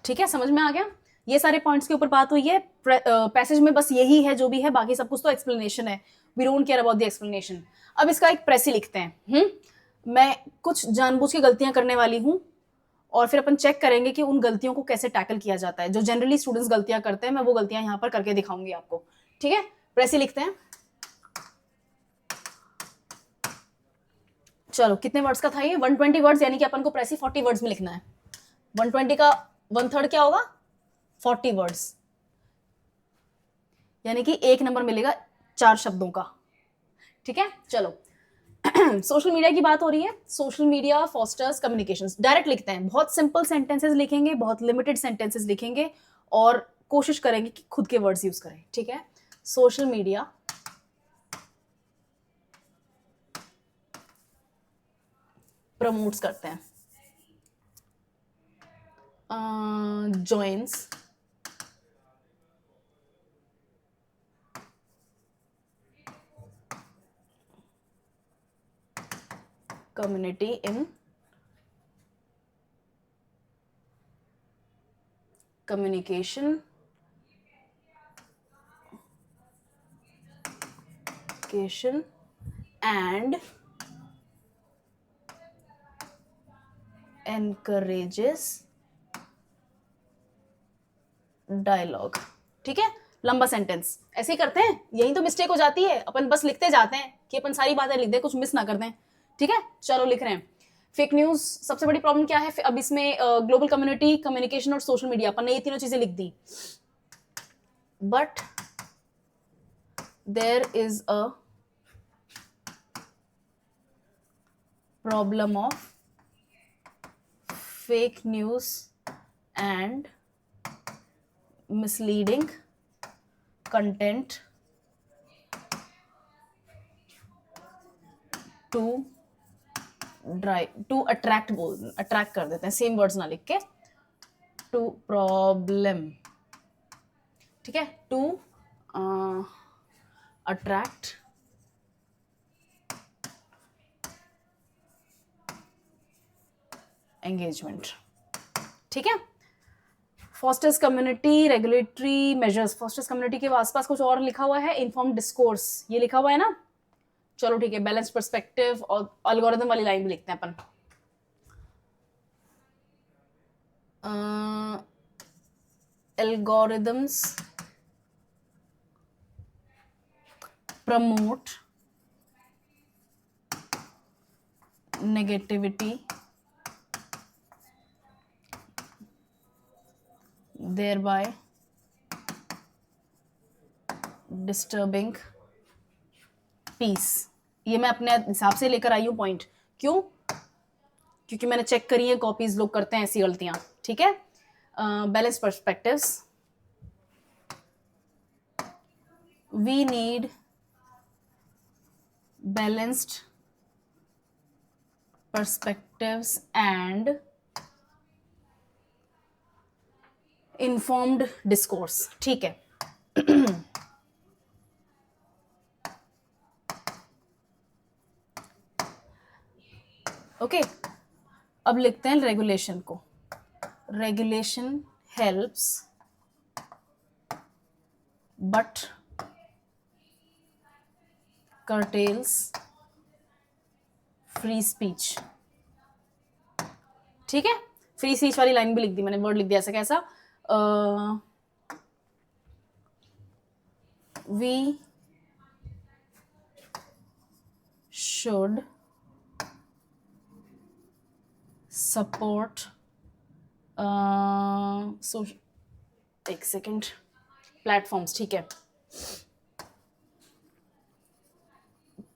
ठीक है, समझ में आ गया। ये सारे पॉइंट्स के ऊपर बात हुई है। पैसेज में बस यही है जो भी है, बाकी सब कुछ तो एक्सप्लेनेशन है। We don't care about the explanation. अब इसका एक प्रेसी लिखते हैं। मैं कुछ जानबूझ के गलतियां करने वाली हूं और फिर अपन चेक करेंगे कि उन गलतियों को कैसे टैकल किया जाता है। जो जनरली स्टूडेंट्स गलतियां करते हैं, मैं वो गलतियां यहां पर करके दिखाऊंगी आपको। ठीक है। प्रेसी लिखते हैं। चलो, कितने वर्ड्स का था ये, 120 वर्ड्स, यानी कि अपन को प्रेसी 40 वर्ड्स में लिखना है। 120 का 1/3 क्या होगा, 40 वर्ड्स, यानी कि एक नंबर मिलेगा 4 शब्दों का। ठीक है। चलो, सोशल मीडिया की बात हो रही है, social media fosters communications, direct लिखते हैं, बहुत सिंपल सेंटेंसेस लिखेंगे, बहुत लिमिटेड सेंटेंसेस लिखेंगे और कोशिश करेंगे कि खुद के वर्ड्स यूज करें, ठीक है। सोशल मीडिया प्रमोट्स करते हैं, joins community in communication and encourages dialogue, ठीक है। लंबा सेंटेंस ऐसे ही करते हैं, यही तो मिस्टेक हो जाती है, अपन बस लिखते जाते हैं कि अपन सारी बातें लिख दें, कुछ मिस ना कर दें, ठीक है। चलो लिख रहे हैं। फेक न्यूज सबसे बड़ी प्रॉब्लम क्या है अब इसमें, ग्लोबल कम्युनिटी, कम्युनिकेशन और सोशल मीडिया, अपन ने ये तीनों चीजें लिख दी, but there is a problem of fake news and misleading content to attract, बोल अट्रैक्ट कर देते हैं, सेम वर्ड्स ना लिख के, टू प्रॉब्लम, ठीक है, टू अट्रैक्ट एंगेजमेंट, ठीक है। Fosters community regulatory measures, fosters community के आसपास कुछ और लिखा हुआ है, इन्फॉर्म डिस्कोर्स, ये लिखा हुआ है ना। चलो ठीक है, बैलेंस पर्सपेक्टिव और एल्गोरिथम वाली लाइन भी लिखते हैं अपन। Algorithms promote negativity thereby disturbing peace। ये मैं अपने हिसाब से लेकर आई हूं पॉइंट, क्यों? क्योंकि मैंने चेक करी है, कॉपीज लोग करते हैं ऐसी गलतियां, ठीक है। Balance perspectives, we need balanced perspectives and informed discourse, ठीक है। ओके, अब लिखते हैं रेगुलेशन को। Regulation helps but curtails free speech, ठीक है। फ्री स्पीच वाली लाइन भी लिख दी मैंने, वर्ड लिख दिया ऐसा कैसा, we should support so एक सेकेंड, प्लेटफॉर्म्स, ठीक है,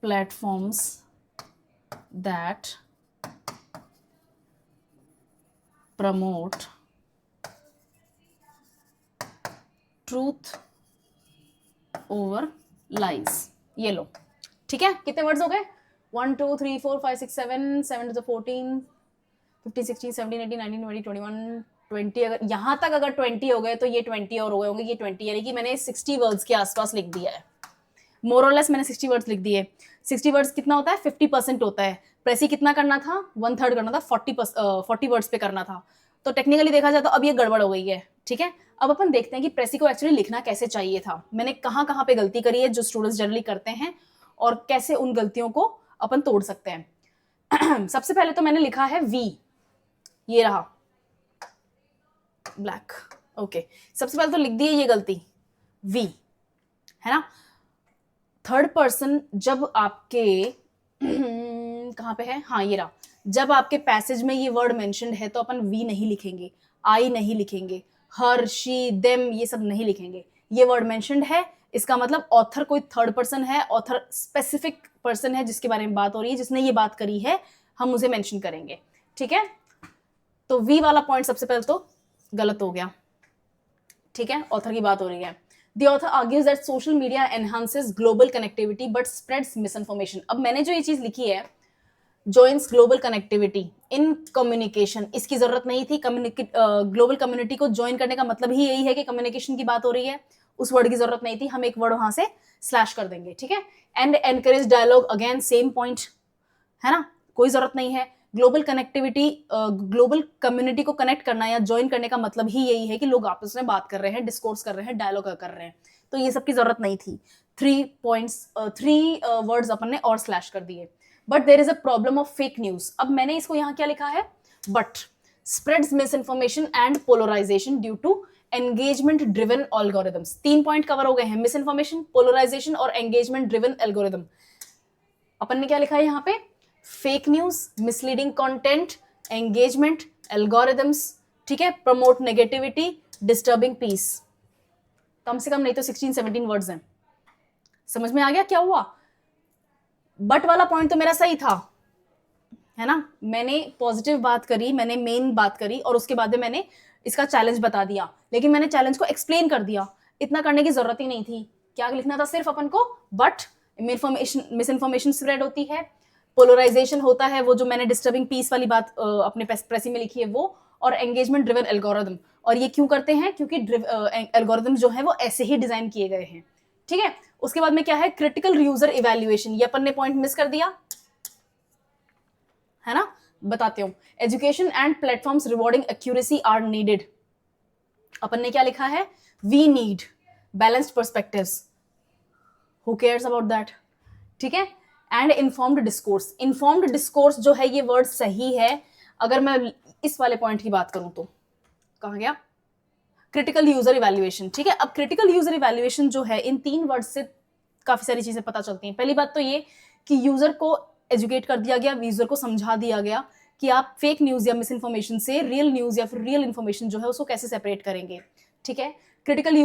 platforms that promote truth over lies, ये लो, ठीक है। कितने वर्ड्स हो गए? 1 2 3 4 5 6 7 7 to 14 15 16 17 18 19 20 21 20, अगर यहाँ तक अगर 20 हो गए तो ये 20 और हो गए होंगे, ये 20, यानी कि मैंने 60 वर्ड्स के आसपास लिख दिया है, मोर और लेस मैंने 60 वर्ड्स लिख दिए। 60 वर्ड्स कितना होता है? 50% होता है। प्रेसी कितना करना था? 1/3 करना था, 40 वर्ड्स पे करना था। तो टेक्निकली देखा जाए तो अब ये गड़बड़ हो गई है, ठीक है। अब अपन देखते हैं कि प्रेसी को एक्चुअली लिखना कैसे चाहिए था, मैंने कहाँ कहाँ पे गलती करी है जो स्टूडेंट्स जनरली करते हैं, और कैसे उन गलतियों को अपन तोड़ सकते हैं। सबसे पहले तो मैंने लिखा है वी, ये रहा ब्लैक, ओके। सबसे पहले तो लिख दी है ये गलती, वी, है ना। थर्ड पर्सन जब आपके कहाँ पे है, हाँ ये रहा, जब आपके पैसेज में ये वर्ड मेंशन्ड है तो अपन वी नहीं लिखेंगे, आई नहीं लिखेंगे, हर, शी, देम, ये सब नहीं लिखेंगे। ये वर्ड मेंशन्ड है, इसका मतलब ऑथर कोई थर्ड पर्सन है, ऑथर स्पेसिफिक पर्सन है जिसके बारे में बात हो रही है, जिसने ये बात करी है, हम उसे मेंशन करेंगे, ठीक है। तो वी वाला पॉइंट सबसे पहले तो गलत हो गया, ठीक है। ऑथर की बात हो रही है। The author argues that social media enhances global connectivity but spreads misinformation. अब मैंने जो ये चीज लिखी है, joins global connectivity in communication, इसकी जरूरत नहीं थी। ग्लोबल कम्युनिटी को ज्वाइन करने का मतलब ही यही है कि कम्युनिकेशन की बात हो रही है, उस वर्ड की जरूरत नहीं थी। हम एक वर्ड वहां से स्लैश कर देंगे, ठीक है। And encourage dialogue, again same point है ना, कोई जरूरत नहीं है। ग्लोबल कनेक्टिविटी, ग्लोबल कम्युनिटी को कनेक्ट करना या ज्वाइन करने का मतलब ही यही है कि लोग आपस में बात कर रहे हैं, डिस्कोर्स कर रहे हैं, डायलॉग कर रहे हैं, तो ये सब की जरूरत नहीं थी। 3 वर्ड्स अपन ने और स्लैश कर दिए। But there is a problem of fake news. अब मैंने इसको यहाँ क्या लिखा है, but spreads misinformation and polarisation due to engagement driven algorithms. 3 point cover हो गए हैं, मिस इन्फॉर्मेशन, पोलराइजेशन और एंगेजमेंट ड्रिवन एल्गोरिथम। अपन ने क्या लिखा है यहाँ पे, fake news, misleading content, engagement, algorithms, ठीक है, प्रमोट नेगेटिविटी, डिस्टर्बिंग पीस। कम से कम नहीं तो 16-17 वर्ड्स हैं। समझ में आ गया क्या हुआ? बट वाला पॉइंट तो मेरा सही था, है ना। मैंने पॉजिटिव बात करी, मैंने मेन बात करी और उसके बाद में मैंने इसका चैलेंज बता दिया, लेकिन मैंने चैलेंज को एक्सप्लेन कर दिया। इतना करने की जरूरत ही नहीं थी। क्या लिखना था सिर्फ अपन को, बट मिस इन्फॉर्मेशन स्प्रेड होती है, पोलराइजेशन होता है, वो जो मैंने डिस्टर्बिंग पीस वाली बात अपने प्रेसी में लिखी है वो, और एंगेजमेंट ड्रिवन एल्गोरिथम। और ये क्यों करते हैं, क्योंकि एल्गोरिथम जो है वो ऐसे ही डिजाइन किए गए हैं, ठीक है। उसके बाद में क्या है, क्रिटिकल यूजर इवैल्यूएशन, ये अपन ने पॉइंट मिस कर दिया, है ना। बताते हूं, education and platforms rewarding accuracy are needed. अपन ने क्या लिखा है, we need balanced perspectives, who cares about that, ठीक है। And informed discourse, informed discourse जो है ये वर्ड सही है। अगर मैं इस वाले पॉइंट की बात करूं तो कहां गया, क्रिटिकल यूजर इवैल्यूएशन, ठीक है। अब क्रिटिकल यूजर इवैल्यूएशन जो है, इन 3 वर्ड से काफी सारी चीजें पता चलती हैं। पहली बात तो ये कि यूजर को एजुकेट कर दिया गया, यूजर को समझा दिया गया कि आप फेक न्यूज या मिस इन्फॉर्मेशन से रियल न्यूज या फिर रियल इन्फॉर्मेशन जो है उसको कैसे सेपरेट करेंगे, ठीक है। क्रिटिकल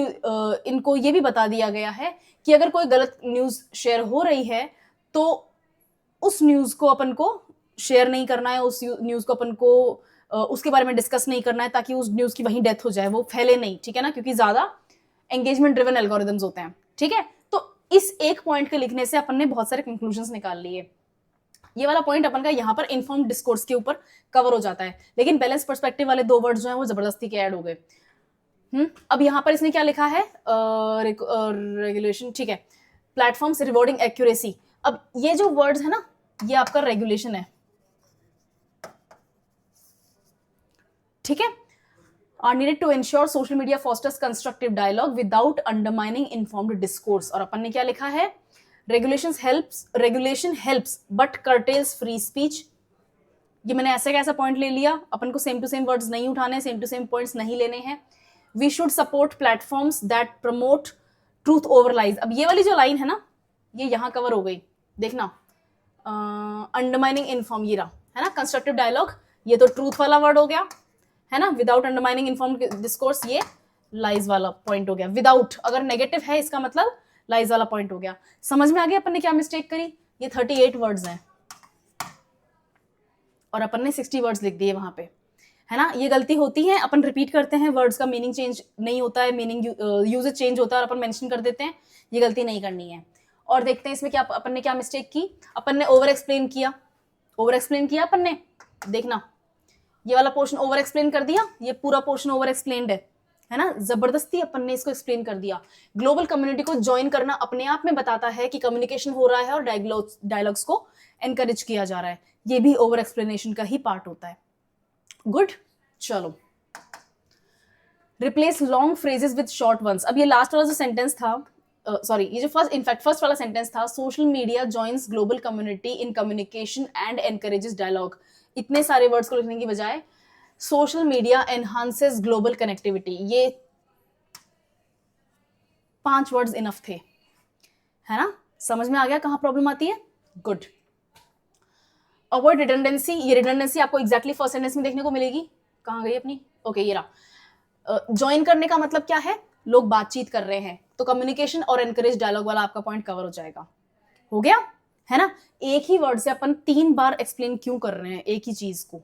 इनको ये भी बता दिया गया है कि अगर कोई गलत न्यूज शेयर हो रही है तो उस न्यूज को अपन को शेयर नहीं करना है, उस न्यूज को अपन को उसके बारे में डिस्कस नहीं करना है, ताकि उस न्यूज की वहीं डेथ हो जाए, वो फैले नहीं, ठीक है ना, क्योंकि ज्यादा एंगेजमेंट ड्रिवन एल्गोरिथम्स होते हैं, ठीक है। तो इस एक पॉइंट के लिखने से अपन ने बहुत सारे कंक्लूजन्स निकाल लिए। ये वाला पॉइंट अपन का यहाँ पर इन्फॉर्म्ड डिस्कोर्स के ऊपर कवर हो जाता है, लेकिन बैलेंस पर्सपेक्टिव वाले 2 वर्ड्स जो हैं वो जबरदस्ती के ऐड हो गए। अब यहाँ पर इसने क्या लिखा है, रेगुलेशन, ठीक है, प्लेटफॉर्म्स रिवॉर्डिंग एक्यूरेसी। अब ये जो वर्ड्स है ना, ये आपका रेगुलेशन है, ठीक है। Are needed to ensure social media fosters constructive dialogue without undermining informed discourse. और अपन ने क्या लिखा है, regulation helps but curtails free speech. ये मैंने ऐसे कैसा पॉइंट ले लिया, अपन को सेम टू सेम वर्ड्स नहीं उठाने, सेम टू सेम पॉइंट्स नहीं लेने हैं। We should support platforms that promote truth over lies. अब ये वाली जो लाइन है ना, ये यहां कवर हो गई, देखना, अंडरमाइनिंग इन्फॉर्म, ये रहा, है ना, कंस्ट्रक्टिव डायलॉग, ये तो ट्रूथ वाला वर्ड हो गया, है ना। विदाउट अंडरमाइनिंग इन्फॉर्म्ड डिस्कोर्स, ये लाइज वाला पॉइंट हो गया। विदाउट अगर नेगेटिव है, इसका मतलब लाइज वाला पॉइंट हो गया। समझ में आ गया अपन ने क्या मिस्टेक करी। ये 38 वर्ड्स हैं और अपन ने 60 वर्ड्स लिख दिए वहां पे, है ना। ये गलती होती है, अपन रिपीट करते हैं, वर्ड्स का मीनिंग चेंज नहीं होता है, मीनिंग यूजेज चेंज होता है और अपन मेंशन कर देते हैं। ये गलती नहीं करनी है। और देखते हैं इसमें क्या अपन ने क्या मिस्टेक की। अपन ने ओवर एक्सप्लेन किया, अपन ने, देखना, ये वाला पोर्शन ओवर एक्सप्लेन कर दिया, ये पूरा पोर्शन ओवर एक्सप्लेन्ड है ना, जबरदस्ती अपन ने इसको एक्सप्लेन कर दिया। ग्लोबल कम्युनिटी को ज्वाइन करना अपने आप में बताता है कि कम्युनिकेशन हो रहा है और डायलॉग्स को एनकरेज किया जा रहा है। ये भी ओवर एक्सप्लेनेशन का ही पार्ट होता है। गुड, चलो, replace long phrases with short ones. अब ये लास्ट वाला जो सेंटेंस था, सॉरी, ये जो फर्स्ट वाला सेंटेंस था, social media joins global community in communication and encourages dialogue. इतने सारे वर्ड्स को लिखने की बजाय social media enhances global connectivity, ये 5 वर्ड्स इनफ थे, है ना। समझ में आ गया कहां प्रॉब्लम आती है। गुड। अवॉइड रिडंडेंसी, ये रिडंडेंसी आपको एग्जैक्टली फर्स्ट सेंटेंस में देखने को मिलेगी। कहां गई अपनी, ओके, ये रहा। ज्वाइन करने का मतलब क्या है, लोग बातचीत कर रहे हैं, तो कम्युनिकेशन और एनकरेज डायलॉग वाला आपका पॉइंट कवर हो जाएगा। हो गया। है ना। एक ही वर्ड से अपन 3 बार एक्सप्लेन क्यों कर रहे हैं एक ही चीज को,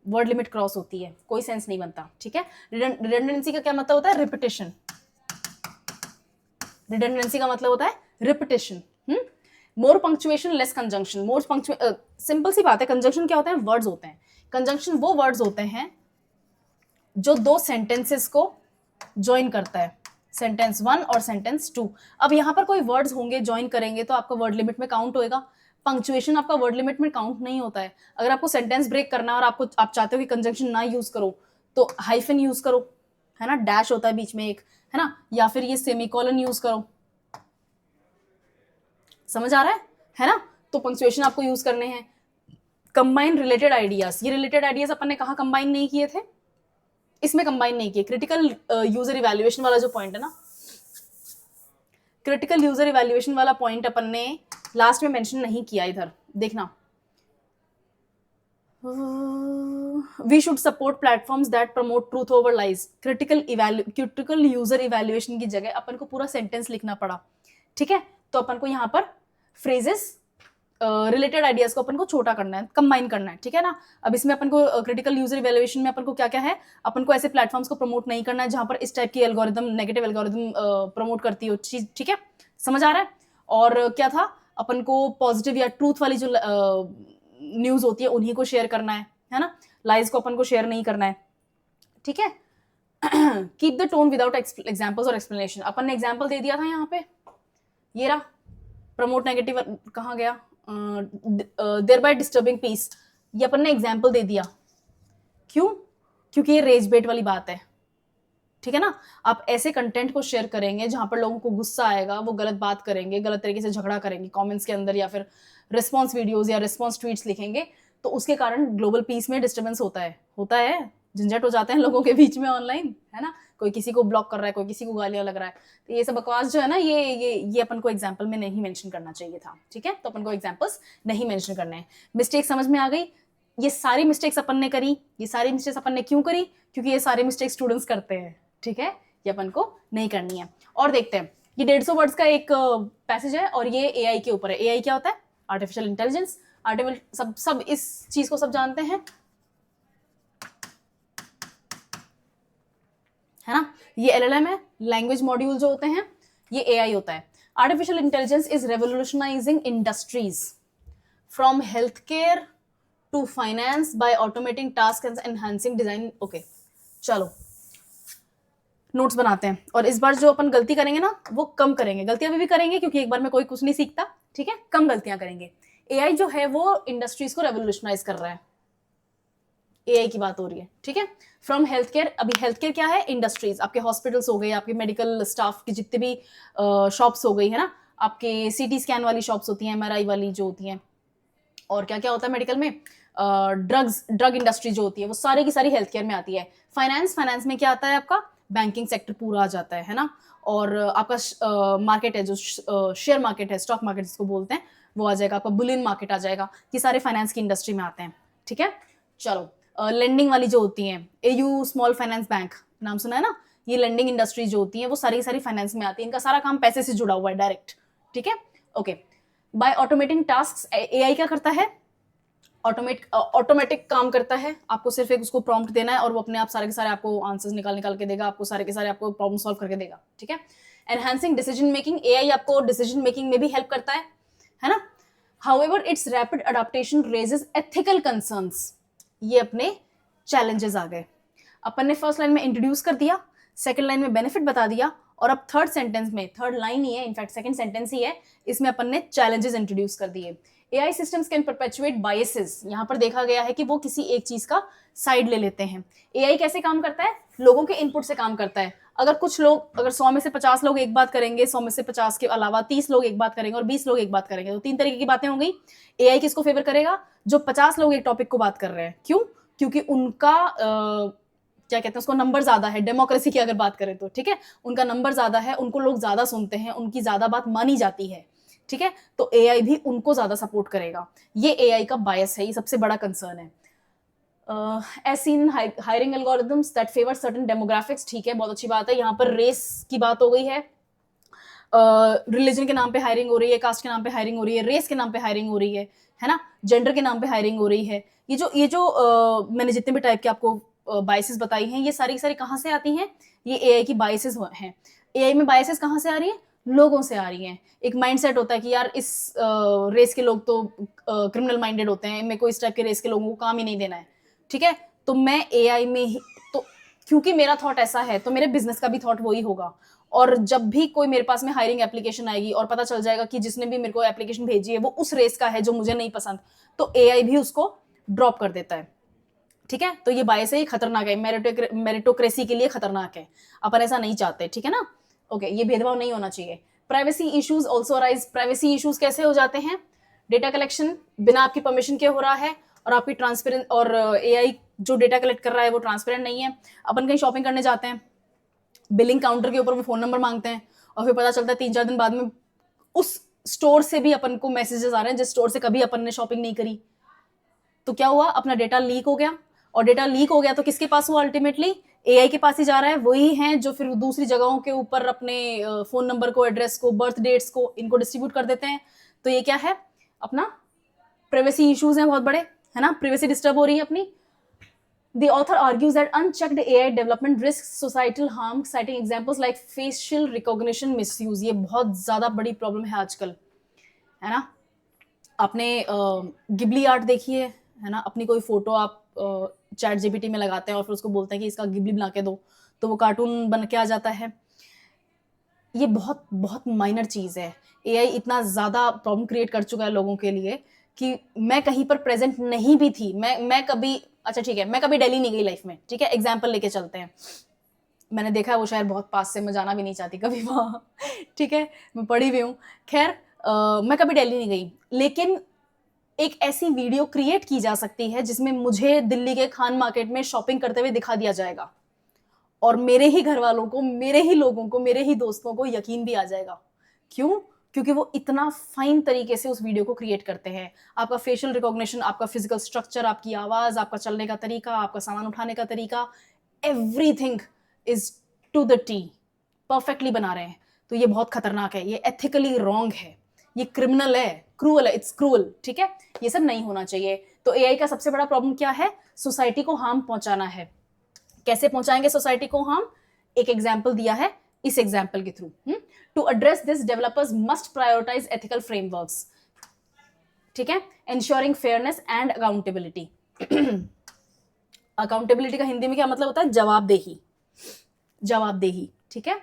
वर्ड लिमिट क्रॉस होती है, कोई सेंस नहीं बनता, ठीक है। रिडंडेंसी का क्या मतलब होता है? रिपीटेशन। रिडंडेंसी का मतलब होता है रिपीटेशन। मोर पंक्चुएशन लेस कंजंक्शन। मोर पंक्चुएशन, सिंपल सी बात है, कंजंक्शन क्या होता है? वर्ड्स होते हैं। कंजंक्शन वो वर्ड्स होते हैं जो दो सेंटेंसेस को ज्वाइन करता है, सेंटेंस 1 और सेंटेंस 2। अब यहां पर कोई वर्ड्स होंगे ज्वाइन करेंगे तो आपका वर्ड लिमिट में काउंट होएगा। पंक्चुएशन आपका वर्ड लिमिट में काउंट नहीं होता है। अगर आपको सेंटेंस ब्रेक करना है और आप चाहते हो कि कंजंक्शन ना यूज करो तो हाइफन यूज करो, है ना, डैश होता है बीच में एक, है ना, या फिर ये सेमीकोलन यूज करो। समझ आ रहा है ना। तो पंक्चुएशन आपको यूज करने हैं। कंबाइन रिलेटेड आइडियाज, ये रिलेटेड आइडियाज अपन ने कहा कंबाइन नहीं किए थे, इसमें कंबाइन नहीं किए। क्रिटिकल यूजर इवैल्यूएशन वाला जो पॉइंट है ना, क्रिटिकल यूजर इवैल्यूएशन वाला पॉइंट अपन ने लास्ट में मेंशन नहीं किया। इधर देखना, we should support platforms that promote truth over lies. Critical user evaluation की जगह अपन को पूरा सेंटेंस लिखना पड़ा, ठीक है। तो अपन को यहाँ पर फ्रेजेस, रिलेटेड आइडियाज को अपन को छोटा करना है, कंबाइन करना है, ठीक है ना। अब इसमें अपन को क्रिटिकल यूजर इवैल्यूएशन में अपन को क्या क्या है, अपन को ऐसे प्लेटफॉर्म्स को प्रमोट नहीं करना है जहां पर इस टाइप की एल्गोरिदम, नेगेटिव एल्गोरिदम प्रमोट करती हो चीज, ठीक है, समझ आ रहा है। और क्या था, अपन को पॉजिटिव या ट्रूथ वाली जो न्यूज होती है उन्हीं को शेयर करना है ना, लाइज को अपन को शेयर नहीं करना है, ठीक है। Keep the tone without examples और एक्सप्लेनेशन। अपन ने एग्जाम्पल दे दिया था यहाँ पे, ये रहा, प्रमोट नेगेटिव कहाँ गया, देयर बाय डिस्टर्बिंग पीस, ये अपन ने एग्जाम्पल दे दिया। क्यों? क्योंकि ये रेज बेट वाली बात है, ठीक है ना। आप ऐसे कंटेंट को शेयर करेंगे जहां पर लोगों को गुस्सा आएगा, वो गलत बात करेंगे, गलत तरीके से झगड़ा करेंगे कमेंट्स के अंदर, या फिर रिस्पॉन्स वीडियोस या रिस्पॉन्स ट्वीट्स लिखेंगे, तो उसके कारण ग्लोबल पीस में डिस्टर्बेंस होता है, झंझट हो जाते हैं लोगों के बीच में ऑनलाइन, है ना। कोई किसी को ब्लॉक कर रहा है, कोई किसी को गालियां लग रहा है, तो ये सब बकवास जो है ना, ये अपन को एग्जाम्पल में नहीं मेंशन करना चाहिए था, ठीक है। तो अपन को एग्जाम्पल्स नहीं मेंशन करने हैं। मिस्टेक समझ में आ गई। ये सारी मिस्टेक्स अपन ने करी, ये सारी मिस्टेक्स अपन ने क्यों करी? क्योंकि ये सारे मिस्टेक्स स्टूडेंट्स करते हैं, ठीक है, ये अपन को नहीं करनी है। और देखते हैं, ये 150 वर्ड्स का एक पैसेज है और ये एआई के ऊपर है। एआई क्या होता है? Artificial intelligence. सब इस चीज को सब जानते हैं, है ना। ये एलएलएम है, लैंग्वेज मॉड्यूल जो होते हैं, ये एआई होता है। Artificial intelligence is revolutionising industries from health care to finance by automating task and enhancing design. Okay, चलो नोट्स बनाते हैं। और इस बार जो अपन गलती करेंगे ना वो कम करेंगे, गलतियां भी करेंगे क्योंकि एक बार में कोई कुछ नहीं सीखता, ठीक है, कम गलतियां करेंगे। एआई जो है वो इंडस्ट्रीज को रेवोल्यूशनाइज कर रहा है, एआई की बात हो रही है, ठीक है। फ्रॉम हेल्थ केयर, अभी हेल्थ केयर क्या है? इंडस्ट्रीज, आपके हॉस्पिटल्स हो गए, आपके मेडिकल स्टाफ की जितने भी शॉप्स हो गई, है ना, आपके सीटी स्कैन वाली शॉप्स होती हैं, एमआरआई वाली जो होती हैं, और क्या क्या होता है मेडिकल में, ड्रग इंडस्ट्री जो होती है, वो सारी की सारी हेल्थ केयर में आती है। फाइनेंस में क्या आता है आपका? बैंकिंग सेक्टर पूरा आ जाता है ना। और आपका मार्केट है जो शेयर मार्केट है, स्टॉक मार्केट जिसको बोलते हैं, वो आ जाएगा आपका, बुलियन मार्केट आ जाएगा, ये सारे फाइनेंस की इंडस्ट्री में आते हैं, ठीक है। चलो, लेंडिंग वाली जो होती हैं, एयू स्मॉल फाइनेंस बैंक, नाम सुना है ना, ये लेंडिंग इंडस्ट्री जो होती है वो सारी सारी फाइनेंस में आती है, इनका सारा काम पैसे से जुड़ा हुआ है डायरेक्ट, ठीक है। Okay, by automating task, AI क्या करता है? ऑटोमेटिक काम करता है। आपको सिर्फ एक उसको प्रॉम्प्ट देना है और वो अपने आप सारे के सारे आपको आंसर्स निकाल के देगा, आपको सारे के सारे आपको प्रॉब्लम सॉल्व करके देगा, ठीक है। एनहांसिंग डिसीजन मेकिंग, एआई आपको डिसीजन मेकिंग में भी हेल्प करता है ना। However it's rapid adaptation raises ethical concerns, ये अपने चैलेंजेस आ गए। अपन ने फर्स्ट लाइन में इंट्रोड्यूस कर दिया, सेकंड लाइन में बेनिफिट बता दिया, और अब थर्ड सेंटेंस में, थर्ड लाइन ही है, इनफैक्ट सेकंड सेंटेंस ही है, इसमें अपन ने चैलेंजेस इंट्रोड्यूस कर दिए। AI systems can perpetuate biases, यहां पर देखा गया है कि वो किसी एक चीज का साइड ले लेते हैं। एआई कैसे काम करता है? लोगों के इनपुट से काम करता है। अगर कुछ लोग, अगर 100 में से 50 लोग एक बात करेंगे, 100 में से 50 के अलावा 30 लोग एक बात करेंगे और 20 लोग एक बात करेंगे, तो 3 तरीके की बातें हो गई। एआई किसको फेवर करेगा? जो 50 लोग एक टॉपिक को बात कर रहे हैं। क्यों? क्योंकि उनका क्या कहते हैं उसको, नंबर ज्यादा है, डेमोक्रेसी की अगर बात करें तो, ठीक है, उनका नंबर ज्यादा है, उनको लोग ज्यादा सुनते हैं, उनकी ज्यादा बात मानी जाती है, ठीक है। तो एआई भी उनको ज्यादा सपोर्ट करेगा। ये एआई का बायस है, ये सबसे बड़ा कंसर्न है। As in hiring algorithms that favour certain demographics, ठीक है, बहुत अच्छी बात है। यहाँ पर रेस की बात हो गई है, रिलीजन के नाम पे हायरिंग हो रही है, कास्ट के नाम पे हायरिंग हो रही है, रेस के नाम पे हायरिंग हो रही है ना, जेंडर के नाम पे हायरिंग हो रही है। ये जो मैंने जितने भी टाइप के आपको बायसेस बताई हैं, ये सारी की सारी कहाँ से आती हैं? ये एआई की बायसेस हैं। एआई में बायसेस कहाँ से आ रही है? लोगों से आ रही हैं। एक माइंडसेट होता है कि यार इस रेस के लोग तो क्रिमिनल माइंडेड होते हैं, मेरे को इस टाइप के रेस के लोगों को काम ही नहीं देना है, ठीक है? तो मैं एआई में ही तो क्योंकि मेरा थॉट ऐसा है तो मेरे बिजनेस का भी थॉट वही होगा। और जब भी कोई मेरे पास में हायरिंग एप्लीकेशन आएगी और पता चल जाएगा कि जिसने भी मेरे को एप्लीकेशन भेजी है वो उस रेस का है जो मुझे नहीं पसंद, तो एआई भी उसको ड्रॉप कर देता है, ठीक है? तो ये बायस है, ये खतरनाक है, मेरिटोक्रेसी के लिए खतरनाक है। अपन ऐसा नहीं चाहते, ठीक है ना? ओके, ये भेदभाव नहीं होना चाहिए। Privacy issues also arise. Privacy issues कैसे हो जाते हैं? डेटा कलेक्शन बिना आपकी परमिशन के हो रहा है और आपकी ट्रांसपेरेंट और एआई जो डेटा कलेक्ट कर रहा है वो ट्रांसपेरेंट नहीं है। अपन कहीं शॉपिंग करने जाते हैं, बिलिंग काउंटर के ऊपर वो फोन नंबर मांगते हैं और फिर पता चलता है 3-4 दिन बाद में उस स्टोर से भी अपन को मैसेजेस आ रहे हैं जिस स्टोर से कभी अपन ने शॉपिंग नहीं करी। तो क्या हुआ? अपना डेटा लीक हो गया, और डेटा लीक हो गया तो किसके पास हुआ? अल्टीमेटली एआई के पास ही जा रहा है। वही हैं जो फिर दूसरी जगहों के ऊपर अपने फोन नंबर को, एड्रेस को, बर्थ डेट्स को, इनको डिस्ट्रीब्यूट कर देते हैं। तो ये क्या है? अपना प्राइवेसी इश्यूज हैं बहुत बड़े, है ना? प्राइवेसी डिस्टर्ब हो रही है अपनी। The author argues that unchecked AI development risks societal harm, citing examples like facial recognition misuse. ये बहुत ज़्यादा बड़ी प्रॉब्लम है आजकल, है ना? आपने गिबली आर्ट देखी है ना? अपनी कोई फोटो आप चैट जीपीटी में लगाते हैं और फिर उसको बोलते हैं कि इसका गिबली बना के दो, तो वो कार्टून बन के आ जाता है। ये बहुत बहुत माइनर चीज़ है। एआई इतना ज़्यादा प्रॉब्लम क्रिएट कर चुका है लोगों के लिए कि मैं कहीं पर प्रेजेंट नहीं भी थी, मैं कभी, अच्छा ठीक है, मैं कभी दिल्ली नहीं गई लाइफ में, ठीक है? एग्जाम्पल लेके चलते हैं। मैंने देखा है वो शहर बहुत पास से, मैं जाना भी नहीं चाहती कभी वहाँ ठीक है, मैं पढ़ी हुई हूँ। खैर, मैं कभी दिल्ली नहीं गई, लेकिन एक ऐसी वीडियो क्रिएट की जा सकती है जिसमें मुझे दिल्ली के खान मार्केट में शॉपिंग करते हुए दिखा दिया जाएगा और मेरे ही घर वालों को, मेरे ही लोगों को, मेरे ही दोस्तों को यकीन भी आ जाएगा। क्यों? क्योंकि वो इतना फाइन तरीके से उस वीडियो को क्रिएट करते हैं। आपका फेशियल रिकॉग्निशन, आपका फिजिकल स्ट्रक्चर, आपकी आवाज, आपका चलने का तरीका, आपका सामान उठाने का तरीका, everything is to the T, perfectly बना रहे हैं। तो ये बहुत खतरनाक है, ये एथिकली रॉन्ग है, ये क्रिमिनल है, क्रूअल है, इट्स क्रूअल, ठीक है? ये सब नहीं होना चाहिए। तो एआई का सबसे बड़ा प्रॉब्लम क्या है? सोसाइटी को हार्म पहुंचाना है। कैसे पहुंचाएंगे सोसाइटी को हार्म? एक एग्जाम्पल दिया है इस एग्जाम्पल के through. To address this, developers must prioritise ethical frameworks, ठीक है? Ensuring fairness and accountability. Accountability का हिंदी में क्या मतलब होता है? जवाबदेही, जवाबदेही, ठीक है?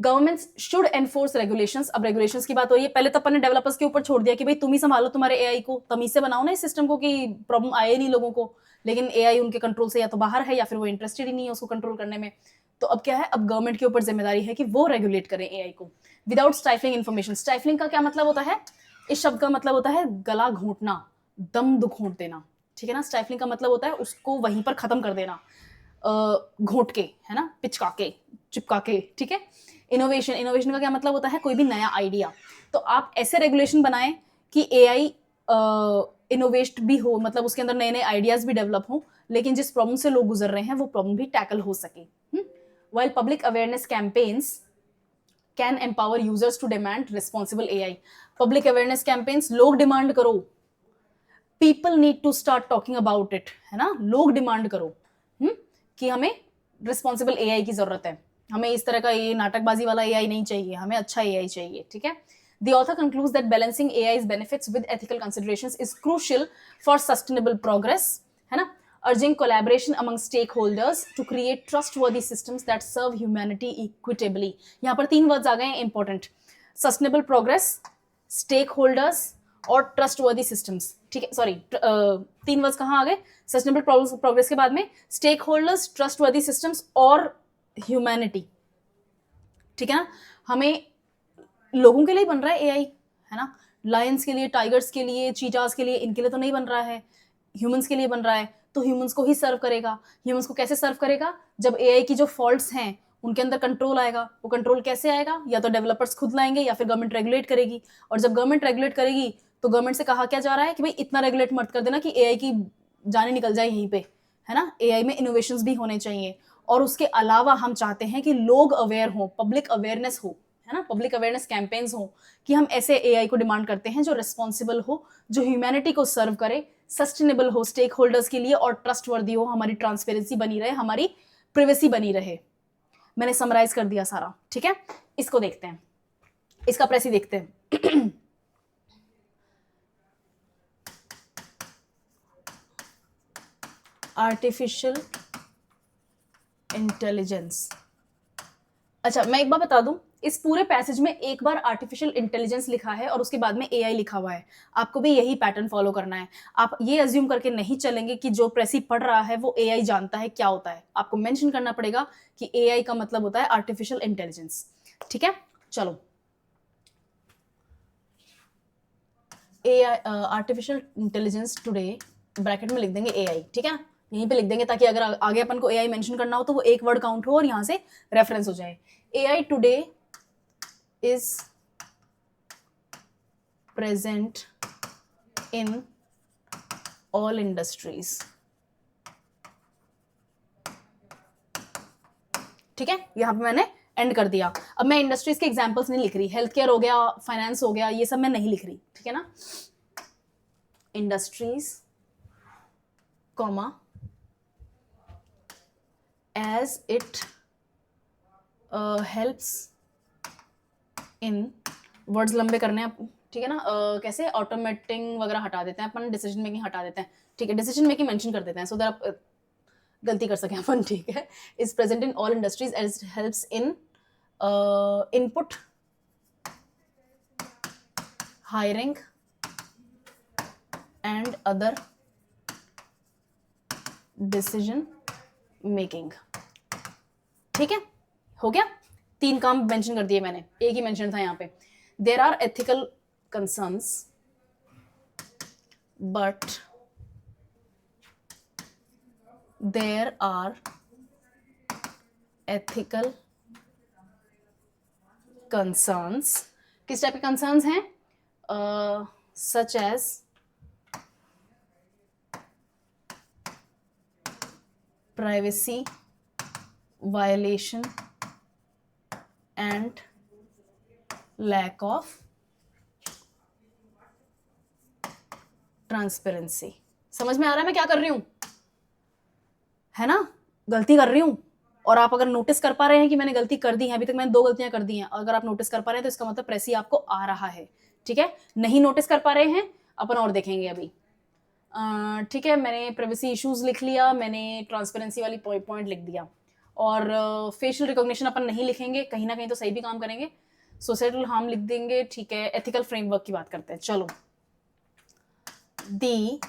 Governments should enforce regulations. अब रेगुलेशंस की बात हो रही है, पहले तो अपन ने डेवलपर्स के ऊपर छोड़ दिया कि भाई तुम ही संभालो तुम्हारे एआई को, तमीज से बनाओ ना इस सिस्टम को कि प्रॉब्लम आए नहीं लोगों को। लेकिन एआई उनके कंट्रोल से या तो बाहर है या फिर वो इंटरेस्टेड ही नहीं है उसको कंट्रोल करने में। तो अब क्या है? अब गवर्नमेंट के ऊपर जिम्मेदारी है कि वो रेगुलेट करें एआई को विदाउट स्टाइफलिंग इन्फॉर्मेशन। स्टाइफलिंग का क्या मतलब होता है? इस शब्द का मतलब होता है गला घोंटना, दम घोंट देना, ठीक है ना? स्टाइफलिंग का मतलब होता है उसको वहीं पर खत्म कर देना, घोंट के, है ना, पिचका के, चिपका के, ठीक है? इनोवेशन, इनोवेशन का क्या मतलब होता है? कोई भी नया आइडिया। तो आप ऐसे रेगुलेशन बनाएं कि एआई इनोवेट भी हो, मतलब उसके अंदर नए नए आइडियाज भी डेवलप हो, लेकिन जिस प्रॉब्लम से लोग गुजर रहे हैं वो प्रॉब्लम भी टैकल हो सके। While public awareness campaigns can empower users to demand responsible AI. Public awareness campaigns, लोग डिमांड करो, people need to start talking about it, है ना? लोग डिमांड करो कि हमें रिस्पॉन्सिबल एआई की जरूरत है, हमें इस तरह का ये नाटकबाजी वाला एआई नहीं चाहिए, हमें अच्छा एआई चाहिए, ठीक है? The author concludes that balancing AI's benefits with ethical considerations is crucial for sustainable progress, है ना? Urging collaboration among stakeholders to create trustworthy systems that serve humanity equitably. यहाँ पर 3 वर्ड्स आ गए हैं इंपॉर्टेंट: सस्टेनेबल प्रोग्रेस, स्टेकहोल्डर्स और trustworthy systems, ठीक है? Sorry, 3 words कहाँ आ गए? सस्टेनेबल प्रोग्रेस के बाद में स्टेक होल्डर्स, ट्रस्टवर्दी सिस्टम्स और ह्यूमैनिटी, ठीक है ना? हमें लोगों के लिए बन रहा है एआई, है ना? लायंस के लिए, टाइगर्स के लिए, चीटास के लिए, इनके लिए तो नहीं बन रहा है, ह्यूमंस के लिए बन रहा है। तो ह्यूमंस को ही सर्व करेगा। ह्यूमंस को कैसे सर्व करेगा? जब एआई की जो फॉल्ट्स हैं उनके अंदर कंट्रोल आएगा। वो कंट्रोल कैसे आएगा? या तो डेवलपर्स खुद लाएंगे या फिर गवर्नमेंट रेगुलेट करेगी। और जब गवर्नमेंट रेगुलेट करेगी तो गवर्नमेंट से कहा क्या जा रहा है कि भाई इतना रेगुलेट मत कर देना कि एआई की जाने निकल जाए यहीं पे, है ना? एआई में इनोवेशंस भी होने चाहिए। और उसके अलावा हम चाहते हैं कि लोग अवेयर हो, पब्लिक अवेयरनेस हो, है ना, पब्लिक अवेयरनेस कैंपेन्स हो कि हम ऐसे एआई को डिमांड करते हैं जो रिस्पॉन्सिबल हो, जो ह्यूमैनिटी को सर्व करे, सस्टेनेबल हो स्टेक होल्डर्स के लिए और ट्रस्टवर्दी हो, हमारी ट्रांसपेरेंसी बनी रहे, हमारी प्रिवेसी बनी रहे। मैंने समराइज कर दिया सारा, ठीक है। इसको देखते हैं, इसका प्रेसी देखते हैं। Artificial intelligence. अच्छा, मैं एक बार बता दूं, इस पूरे पैसेज में एक बार आर्टिफिशियल इंटेलिजेंस लिखा है और उसके बाद में एआई लिखा हुआ है। आपको भी यही पैटर्न फॉलो करना है। आप ये अज्यूम करके नहीं चलेंगे कि जो प्रेसी पढ़ रहा है वो एआई जानता है क्या होता है। आपको मेंशन करना पड़ेगा कि एआई का मतलब होता है आर्टिफिशियल इंटेलिजेंस, ठीक है। चलो, AI artificial intelligence today bracket में लिख देंगे एआई, ठीक है। यहीं पे लिख देंगे ताकि अगर आगे अपन को एआई मेंशन करना हो तो वो एक वर्ड काउंट हो और यहां से रेफरेंस हो जाए। AI today is present in all industries, ठीक है। यहां पे मैंने एंड कर दिया। अब मैं इंडस्ट्रीज के एग्जांपल्स नहीं लिख रही, हेल्थ केयर हो गया, फाइनेंस हो गया, ये सब मैं नहीं लिख रही, ठीक है ना। Industries comma as it helps in, words लंबे करने हैं, ठीक है ना। कैसे ऑटोमेटिंग वगैरह हटा देते हैं अपन, डिसीजन मेकिंग हटा देते हैं, ठीक है। डिसीजन मेकिंग मेंशन कर देते हैं सो दैट आप गलती कर सकें अपन, ठीक है। Is present in all industries as helps in input, hiring and other decision making, ठीक है। हो गया, 3 काम मेंशन कर दिए मैंने, एक ही मेंशन था यहाँ पे। There are ethical concerns but there are ethical concerns, किस टाइप के कंसर्न्स हैं? Such as privacy violation and lack of transparency। समझ में आ रहा है मैं क्या कर रही हूं, है ना। गलती कर रही हूं और आप अगर नोटिस कर पा रहे हैं कि मैंने गलती कर दी है, अभी तक मैंने 2 गलतियां कर दी हैं, अगर आप नोटिस कर पा रहे हैं तो इसका मतलब प्रेसी आपको आ रहा है, ठीक है। नहीं नोटिस कर पा रहे हैं, अपन और देखेंगे अभी, ठीक है। मैंने प्राइवेसी इश्यूज लिख लिया, मैंने ट्रांसपेरेंसी वाली पॉइंट लिख दिया, और फेशियल रिकॉग्निशन अपन नहीं लिखेंगे, कहीं ना कहीं तो सही भी काम करेंगे। सोसाइटल हार्म लिख देंगे, ठीक है। एथिकल फ्रेमवर्क की बात करते हैं, चलो। The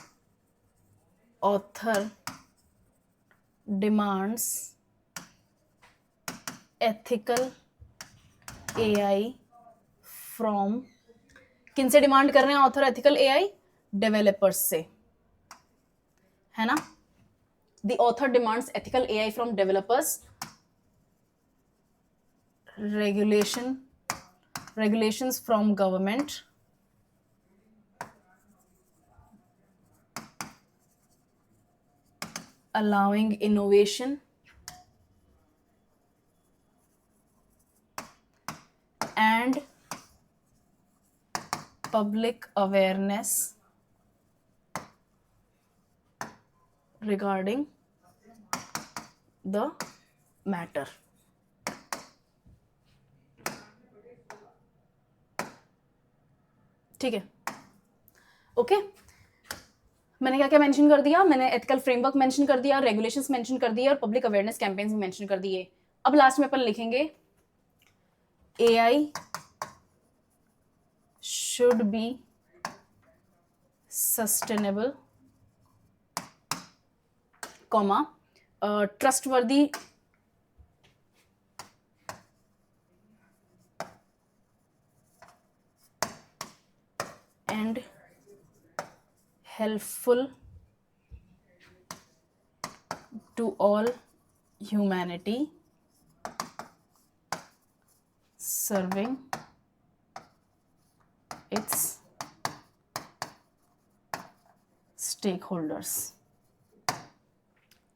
author demands ethical AI from, किन से डिमांड कर रहे हैं ऑथर एथिकल एआई? डेवलपर्स से, है ना। The author demands ethical AI from developers, regulations from government, allowing innovation and public awareness regarding the matter, ठीक है। ओके, मैंने क्या क्या मेंशन कर दिया? मैंने एथिकल फ्रेमवर्क मेंशन कर दिया, रेगुलेशंस मेंशन कर दिए और पब्लिक अवेयरनेस कैंपेन्स भी मेंशन कर दिए। अब लास्ट में अपन लिखेंगे AI should be sustainable, comma trustworthy and helpful to all humanity, serving its stakeholders।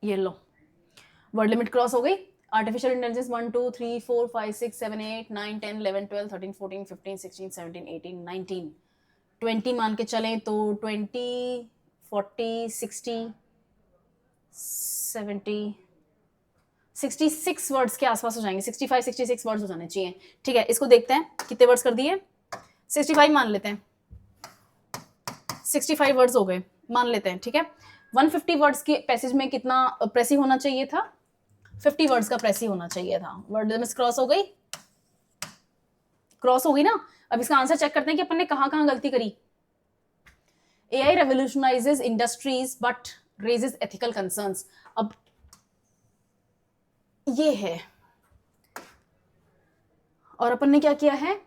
ये लो, वर्ड लिमिट क्रॉस हो गई। आर्टिफिशियल इंटेलिजेंस 1 2 3 4 5 6 7 8 9 10 11 12 13 14 15 16 17 18 19 20 मान के चलें तो 20 40 60 70 66 वर्ड्स के आसपास हो जाएंगे, 65 66 वर्ड्स हो जाने चाहिए। ठीक है, इसको देखते हैं कितने वर्ड्स कर दिए, 65 मान लेते हैं, 65 वर्ड्स हो गए मान लेते हैं। ठीक है, 150 वर्ड्स के पैसेज में कितना प्रेसी होना चाहिए था, 50 वर्ड्स का प्रेसी होना चाहिए था। वर्ड लिमिट क्रॉस हो गई, क्रॉस हो गई ना। अब इसका आंसर चेक करते हैं कि अपन ने कहां कहां गलती करी। AI revolutionizes industries but raises ethical concerns। अब ये है, और अपन ने क्या किया है,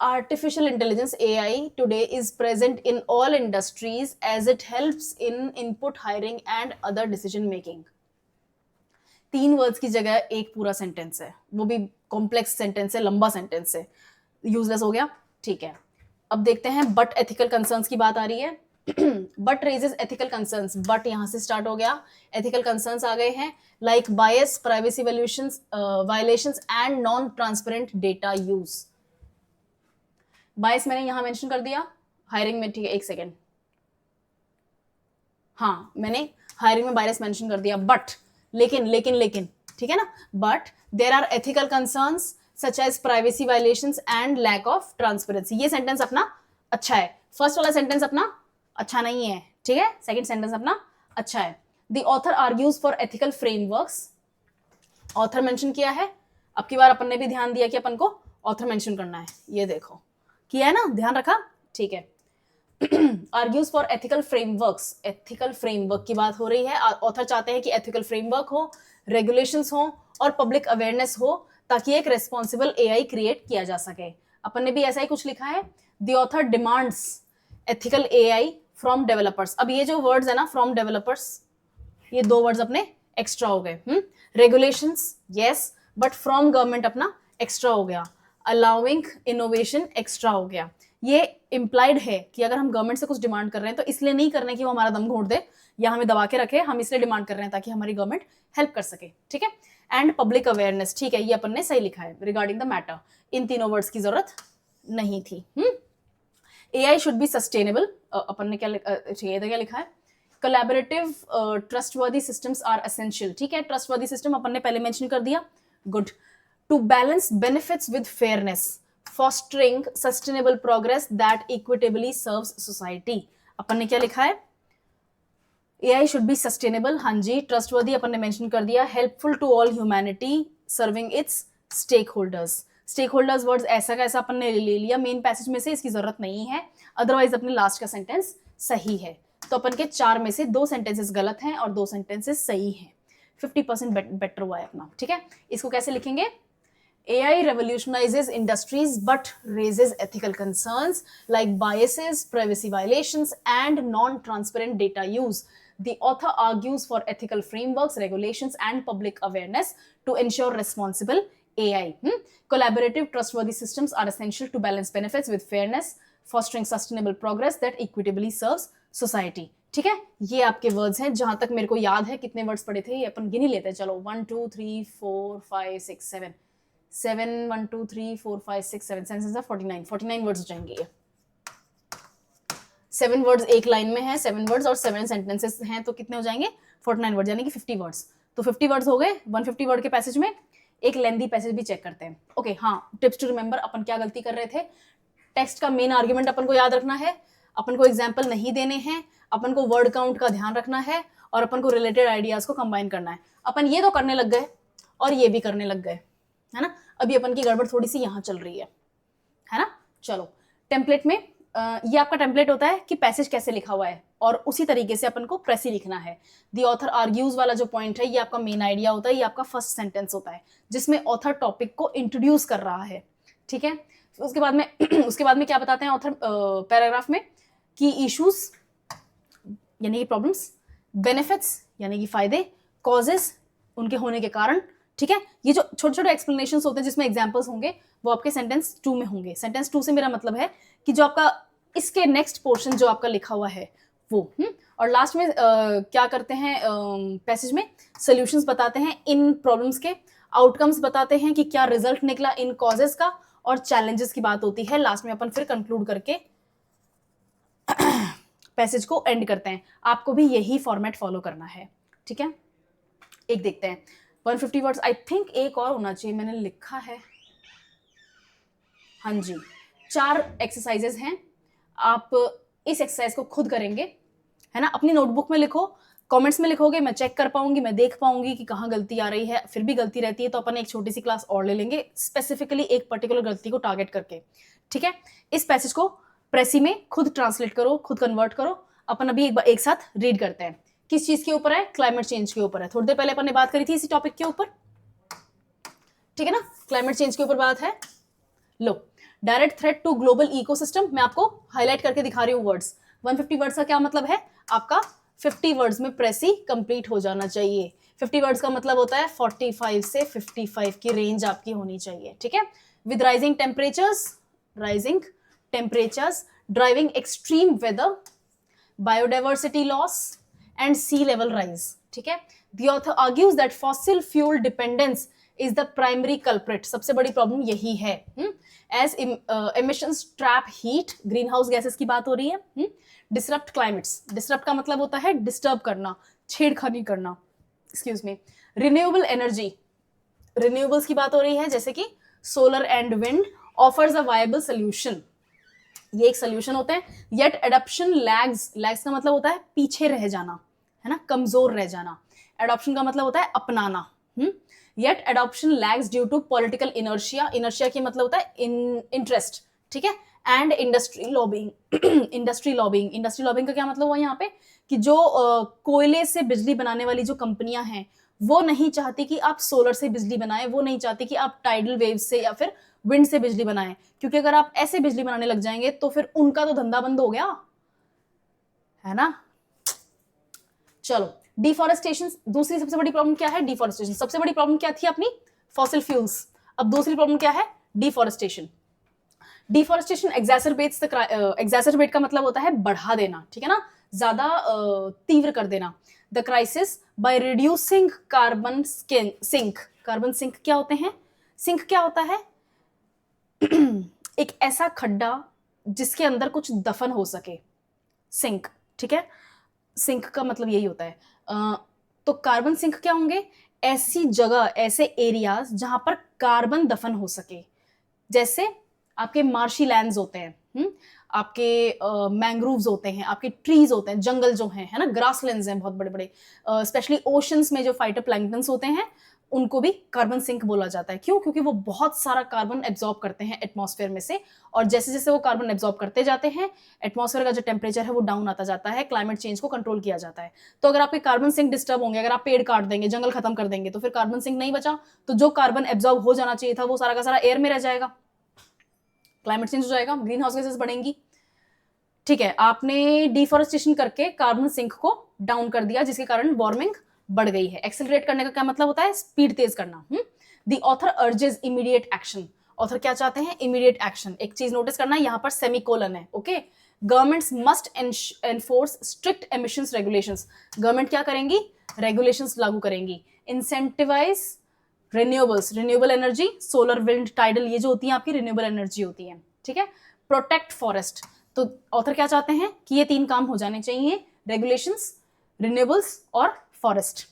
artificial intelligence AI today is present in all industries as it helps in input hiring and other decision making। 3 words की जगह एक पूरा सेंटेंस है, वो भी कॉम्प्लेक्स सेंटेंस है, लंबा सेंटेंस है, यूजलेस हो गया। ठीक है, अब देखते हैं बट एथिकल कंसर्न्स की बात आ रही है। But raises ethical concerns, but यहां से स्टार्ट हो गया, एथिकल कंसर्न्स आ गए हैं, like bias, privacy violations and non transparent data use. Bias मैंने यहां मेंशन कर दिया हायरिंग में। ठीक है, एक सेकेंड, हाँ मैंने हायरिंग में बायस मेंशन कर दिया, बट लेकिन ठीक है ना, but there are ethical concerns such as privacy violations and lack of transparency. ये सेंटेंस अपना अच्छा है, फर्स्ट वाला सेंटेंस अपना अच्छा नहीं है। ठीक है, सेकंड सेंटेंस अपना अच्छा है। The author argues for ethical frameworks, author mention किया है। अब की बार अपन ने भी ध्यान दिया कि अपन को ऑथर मेंशन करना है, ये देखो किया है ना, ध्यान रखा। ठीक है, argues for ethical frameworks, ethical framework की बात हो रही है। ऑथर चाहते हैं कि एथिकल फ्रेमवर्क हो, रेगुलेशंस हो और पब्लिक अवेयरनेस हो, ताकि एक रेस्पॉन्सिबल AI क्रिएट किया जा सके। अपन ने भी ऐसा ही कुछ लिखा है, the author demands ethical AI from developers. अब ये जो वर्ड्स है ना, फ्रॉम डेवलपर्स, ये 2 वर्ड्स अपने एक्स्ट्रा हो गए। Regulations yes, but from government अपना एक्स्ट्रा हो गया, अलाउइंग इनोवेशन एक्स्ट्रा हो गया। ये इम्प्लाइड है कि अगर हम गवर्नमेंट से कुछ डिमांड कर रहे हैं तो इसलिए नहीं कर रहे हैं कि वो हमारा दम घोट दे या हमें दबा के रखे, हम इसलिए डिमांड कर रहे हैं ताकि हमारी गवर्नमेंट हेल्प कर सके। ठीक है, एंड पब्लिक अवेयरनेस, ठीक है, ये अपन ने सही लिखा है, रिगार्डिंग द मैटर। इन तीनों वर्ड्स की जरूरत नहीं थी। AI शुड बी सस्टेनेबल, अपन ने क्या लिखा है, collaborative trustworthy systems are essential. ठीक है, ट्रस्टवर्दी सिस्टम अपन ने पहले मेंशन कर दिया, good. To balance benefits with fairness, fostering sustainable progress that equitably serves society। अपन ने क्या लिखा है, AI should be sustainable, हाँ जी, trustworthy अपन ने मेंशन कर दिया, helpful to all humanity, serving its stakeholders। Stakeholders words ऐसा का ऐसा अपन ने ले लिया मेन पैसेज में से, इसकी जरूरत नहीं है, अदरवाइज अपने लास्ट का सेंटेंस सही है। तो अपन के 4 में से 2 सेंटेंसेस गलत हैं और 2 सेंटेंसेस सही हैं, 50% बेटर हुआ है अपना। ठीक है, इसको कैसे लिखेंगे, AI revolutionizes industries but raises ethical concerns like biases, privacy violations, and non-transparent data use. The author argues for ethical frameworks, regulations, and public awareness to ensure responsible AI. Collaborative, trustworthy systems are essential to balance benefits with fairness, fostering sustainable progress that equitably serves society. ठीक है, ये आपके words हैं। जहां तक मेरे को याद है, कितने वर्ड्स पढ़े थे ये अपन गिन ही लेते हैं। चलो 1 2 3 4 5 6 7 7 1 2 3 4 5 6 7 सेंटेंसेस 49 वर्ड्स हो जाएंगे ये। 7 वर्ड्स एक लाइन में है, 7 वर्ड्स और 7 सेंटेंसेस हैं, तो कितने हो जाएंगे 49 वर्ड्स, यानी कि 50 वर्ड्स। तो 50 वर्ड्स हो गए 150 वर्ड के पैसेज में। एक लेंथी पैसेज भी चेक करते हैं। ओके, हाँ, टिप्स टू रिमेंबर, अपन क्या गलती कर रहे थे, टेक्स्ट का मेन आर्ग्यूमेंट अपन को याद रखना है, अपन को एग्जाम्पल नहीं देने हैं, अपन को वर्ड काउंट का ध्यान रखना है और अपन को रिलेटेड आइडियाज को कंबाइन करना है। अपन ये तो करने लग गए और ये भी करने लग गए, है ना। अभी अपन की गड़बड़ थोड़ी सी यहाँ चल रही है ना। चलो, टेम्पलेट में ये आपका टेम्पलेट होता है कि पैसेज कैसे लिखा हुआ है, और उसी तरीके से अपन को प्रेसी लिखना है। द ऑथर आर्ग्यूज वाला जो पॉइंट है, ये आपका मेन आइडिया होता है, ये आपका फर्स्ट सेंटेंस होता है जिसमें ऑथर टॉपिक को इंट्रोड्यूस कर रहा है। ठीक है, उसके बाद में क्या बताते हैं ऑथर पैराग्राफ में, कि इश्यूज यानी कि प्रॉब्लम्स, बेनिफिट्स यानी कि फायदे, कॉजेस उनके होने के कारण। ठीक है, ये जो छोटे छोटे एक्सप्लेनेशन होते हैं जिसमें एग्जाम्पल्स होंगे, वो आपके सेंटेंस 2 में होंगे। सेंटेंस 2 से मेरा मतलब है कि जो आपका इसके नेक्स्ट पोर्शन जो आपका लिखा हुआ है वो। और लास्ट में क्या करते हैं पैसेज में, सॉल्यूशंस बताते हैं इन प्रॉब्लम्स के। आउटकम्स बताते हैं कि क्या रिजल्ट निकला इन कॉजेस का, और चैलेंजेस की बात होती है। लास्ट में अपन फिर कंक्लूड करके पैसेज को एंड करते हैं। आपको भी यही फॉर्मेट फॉलो करना है, ठीक है। एक देखते हैं 150 वर्ड्स, आई थिंक एक और होना चाहिए, मैंने लिखा है, हाँ जी 4 एक्सरसाइजेस हैं। आप इस एक्सरसाइज को खुद करेंगे, है ना, अपनी नोटबुक में लिखो, कमेंट्स में लिखोगे, मैं चेक कर पाऊंगी, मैं देख पाऊंगी कि कहाँ गलती आ रही है। फिर भी गलती रहती है तो अपन एक छोटी सी क्लास और ले लेंगे स्पेसिफिकली एक पर्टिकुलर गलती को टारगेट करके, ठीक है। इस पैसेज को प्रेसी में खुद ट्रांसलेट करो, खुद कन्वर्ट करो। अपन अभी एक साथ रीड करते हैं। किस चीज के ऊपर है? क्लाइमेट चेंज के ऊपर है। थोड़ी देर पहले अपन ने बात करी थी इसी टॉपिक के ऊपर, ठीक है ना, क्लाइमेट चेंज के ऊपर बात है। लो, direct threat to global ecosystem, मैं आपको हाईलाइट करके दिखा रही हूँ वर्ड्स। 150 वर्ड्स का क्या मतलब है? आपका 50 वर्ड्स में प्रेसी कंप्लीट हो जाना चाहिए। 50 वर्ड्स का मतलब होता है 45 से 55 की रेंज आपकी होनी चाहिए, ठीक है। With rising temperatures driving extreme weather, biodiversity loss and sea level rise, ठीक है। The author argues that fossil fuel dependence is the primary culprit, सबसे बड़ी प्रॉब्लम यही है। As emissions trap heat, greenhouse gases की बात हो रही है। डिसरप्ट क्लाइमेट्स, डिसरप्ट का मतलब होता है डिस्टर्ब करना, छेड़खानी करना, excuse me. Renewable energy, renewables की बात हो रही है, जैसे कि solar and wind offers a viable solution, ये एक सोल्यूशन होते हैं। येट एडॉप्शन लैग्स, लैग्स का मतलब होता है पीछे रह जाना, है ना, कमजोर रह जाना। एडॉप्शन का मतलब होता है अपनाना। Yet adoption lags due to political inertia, inertia की मतलब होता है इंटरेस्ट, ठीक है। And industry lobbying, industry lobbying का क्या मतलब हुआ यहाँ पे कि जो कोयले से बिजली बनाने वाली जो कंपनियां हैं वो नहीं चाहती कि आप सोलर से बिजली बनाएं, वो नहीं चाहती कि आप टाइडल वेव से या फिर विंड से बिजली बनाएं, क्योंकि अगर आप ऐसे बिजली बनाने लग जाएंगे तो फिर उनका तो धंधा बंद हो गया, है ना। चलो, डिफॉरेस्टेशन, दूसरी सबसे बड़ी प्रॉब्लम क्या है? डिफॉरेस्टेशन। सबसे बड़ी प्रॉब्लम क्या थी अपनी? Fossil fuels. अब दूसरी प्रॉब्लम क्या है? डिफॉरेस्टेशन। डिफॉरेस्टेशन एग्जैसरबेट का मतलब होता है बढ़ा देना, ठीक है ना, ज्यादा तीव्र कर देना the crisis by reducing carbon sink. Carbon sink क्या होते हैं? सिंक क्या होता है? एक ऐसा खड्डा जिसके अंदर कुछ दफन हो सके, सिंक, ठीक है। सिंक का मतलब यही होता है। तो कार्बन सिंक क्या होंगे? ऐसी जगह, ऐसे एरियाज जहां पर कार्बन दफन हो सके, जैसे आपके मार्शी लैंड्स होते हैं, आपके मैंग्रोव्स होते हैं, आपके ट्रीज होते हैं, जंगल जो हैं, है ना, ग्रासलैंड्स हैं बहुत बड़े बड़े, स्पेशली ओशंस में जो फाइटोप्लैंक्टन्स होते हैं उनको भी कार्बन सिंक बोला जाता है। क्यों? क्योंकि वो बहुत सारा कार्बन एब्जॉर्ब करते हैं एटमॉस्फेयर में से, और जैसे जैसे वो कार्बन एब्जॉर्ब करते जाते हैं एटमॉस्फेयर का जो टेम्परेचर है वो डाउन आता जाता है, क्लाइमेट चेंज को कंट्रोल किया जाता है। तो अगर आपके कार्बन सिंक डिस्टर्ब होंगे, अगर आप पेड़ काट देंगे, जंगल खत्म कर देंगे, तो फिर कार्बन सिंक नहीं बचा, तो जो कार्बन एब्जॉर्ब हो जाना चाहिए था वो सारा का सारा एयर में रह जाएगा, क्लाइमेट चेंज हो जाएगा, ग्रीन हाउस गैसेस बढ़ेंगी, ठीक है। आपने डिफॉरेस्टेशन करके कार्बन सिंक को डाउन कर दिया, जिसके कारण वार्मिंग बढ़ गई है। एक्सेलरेट करने का क्या मतलब होता है? स्पीड तेज करना। The author urges immediate action, author क्या चाहते हैं? Immediate action. एक चीज नोटिस करना है, यहां पर सेमीकोलन है, okay. Governments must enforce strict emissions regulations, government क्या करेंगी? रेगुलेशंस लागू करेंगी। Incentivise renewables, renewable energy, solar wind tidal, ये जो होती है आपकी रिन्यूएबल एनर्जी होती है, ठीक है। प्रोटेक्ट फॉरेस्ट, तो ऑथर क्या चाहते हैं कि ये 3 काम हो जाने चाहिए, रेगुलेशंस, रिन्यूएबल्स और फॉरेस्ट।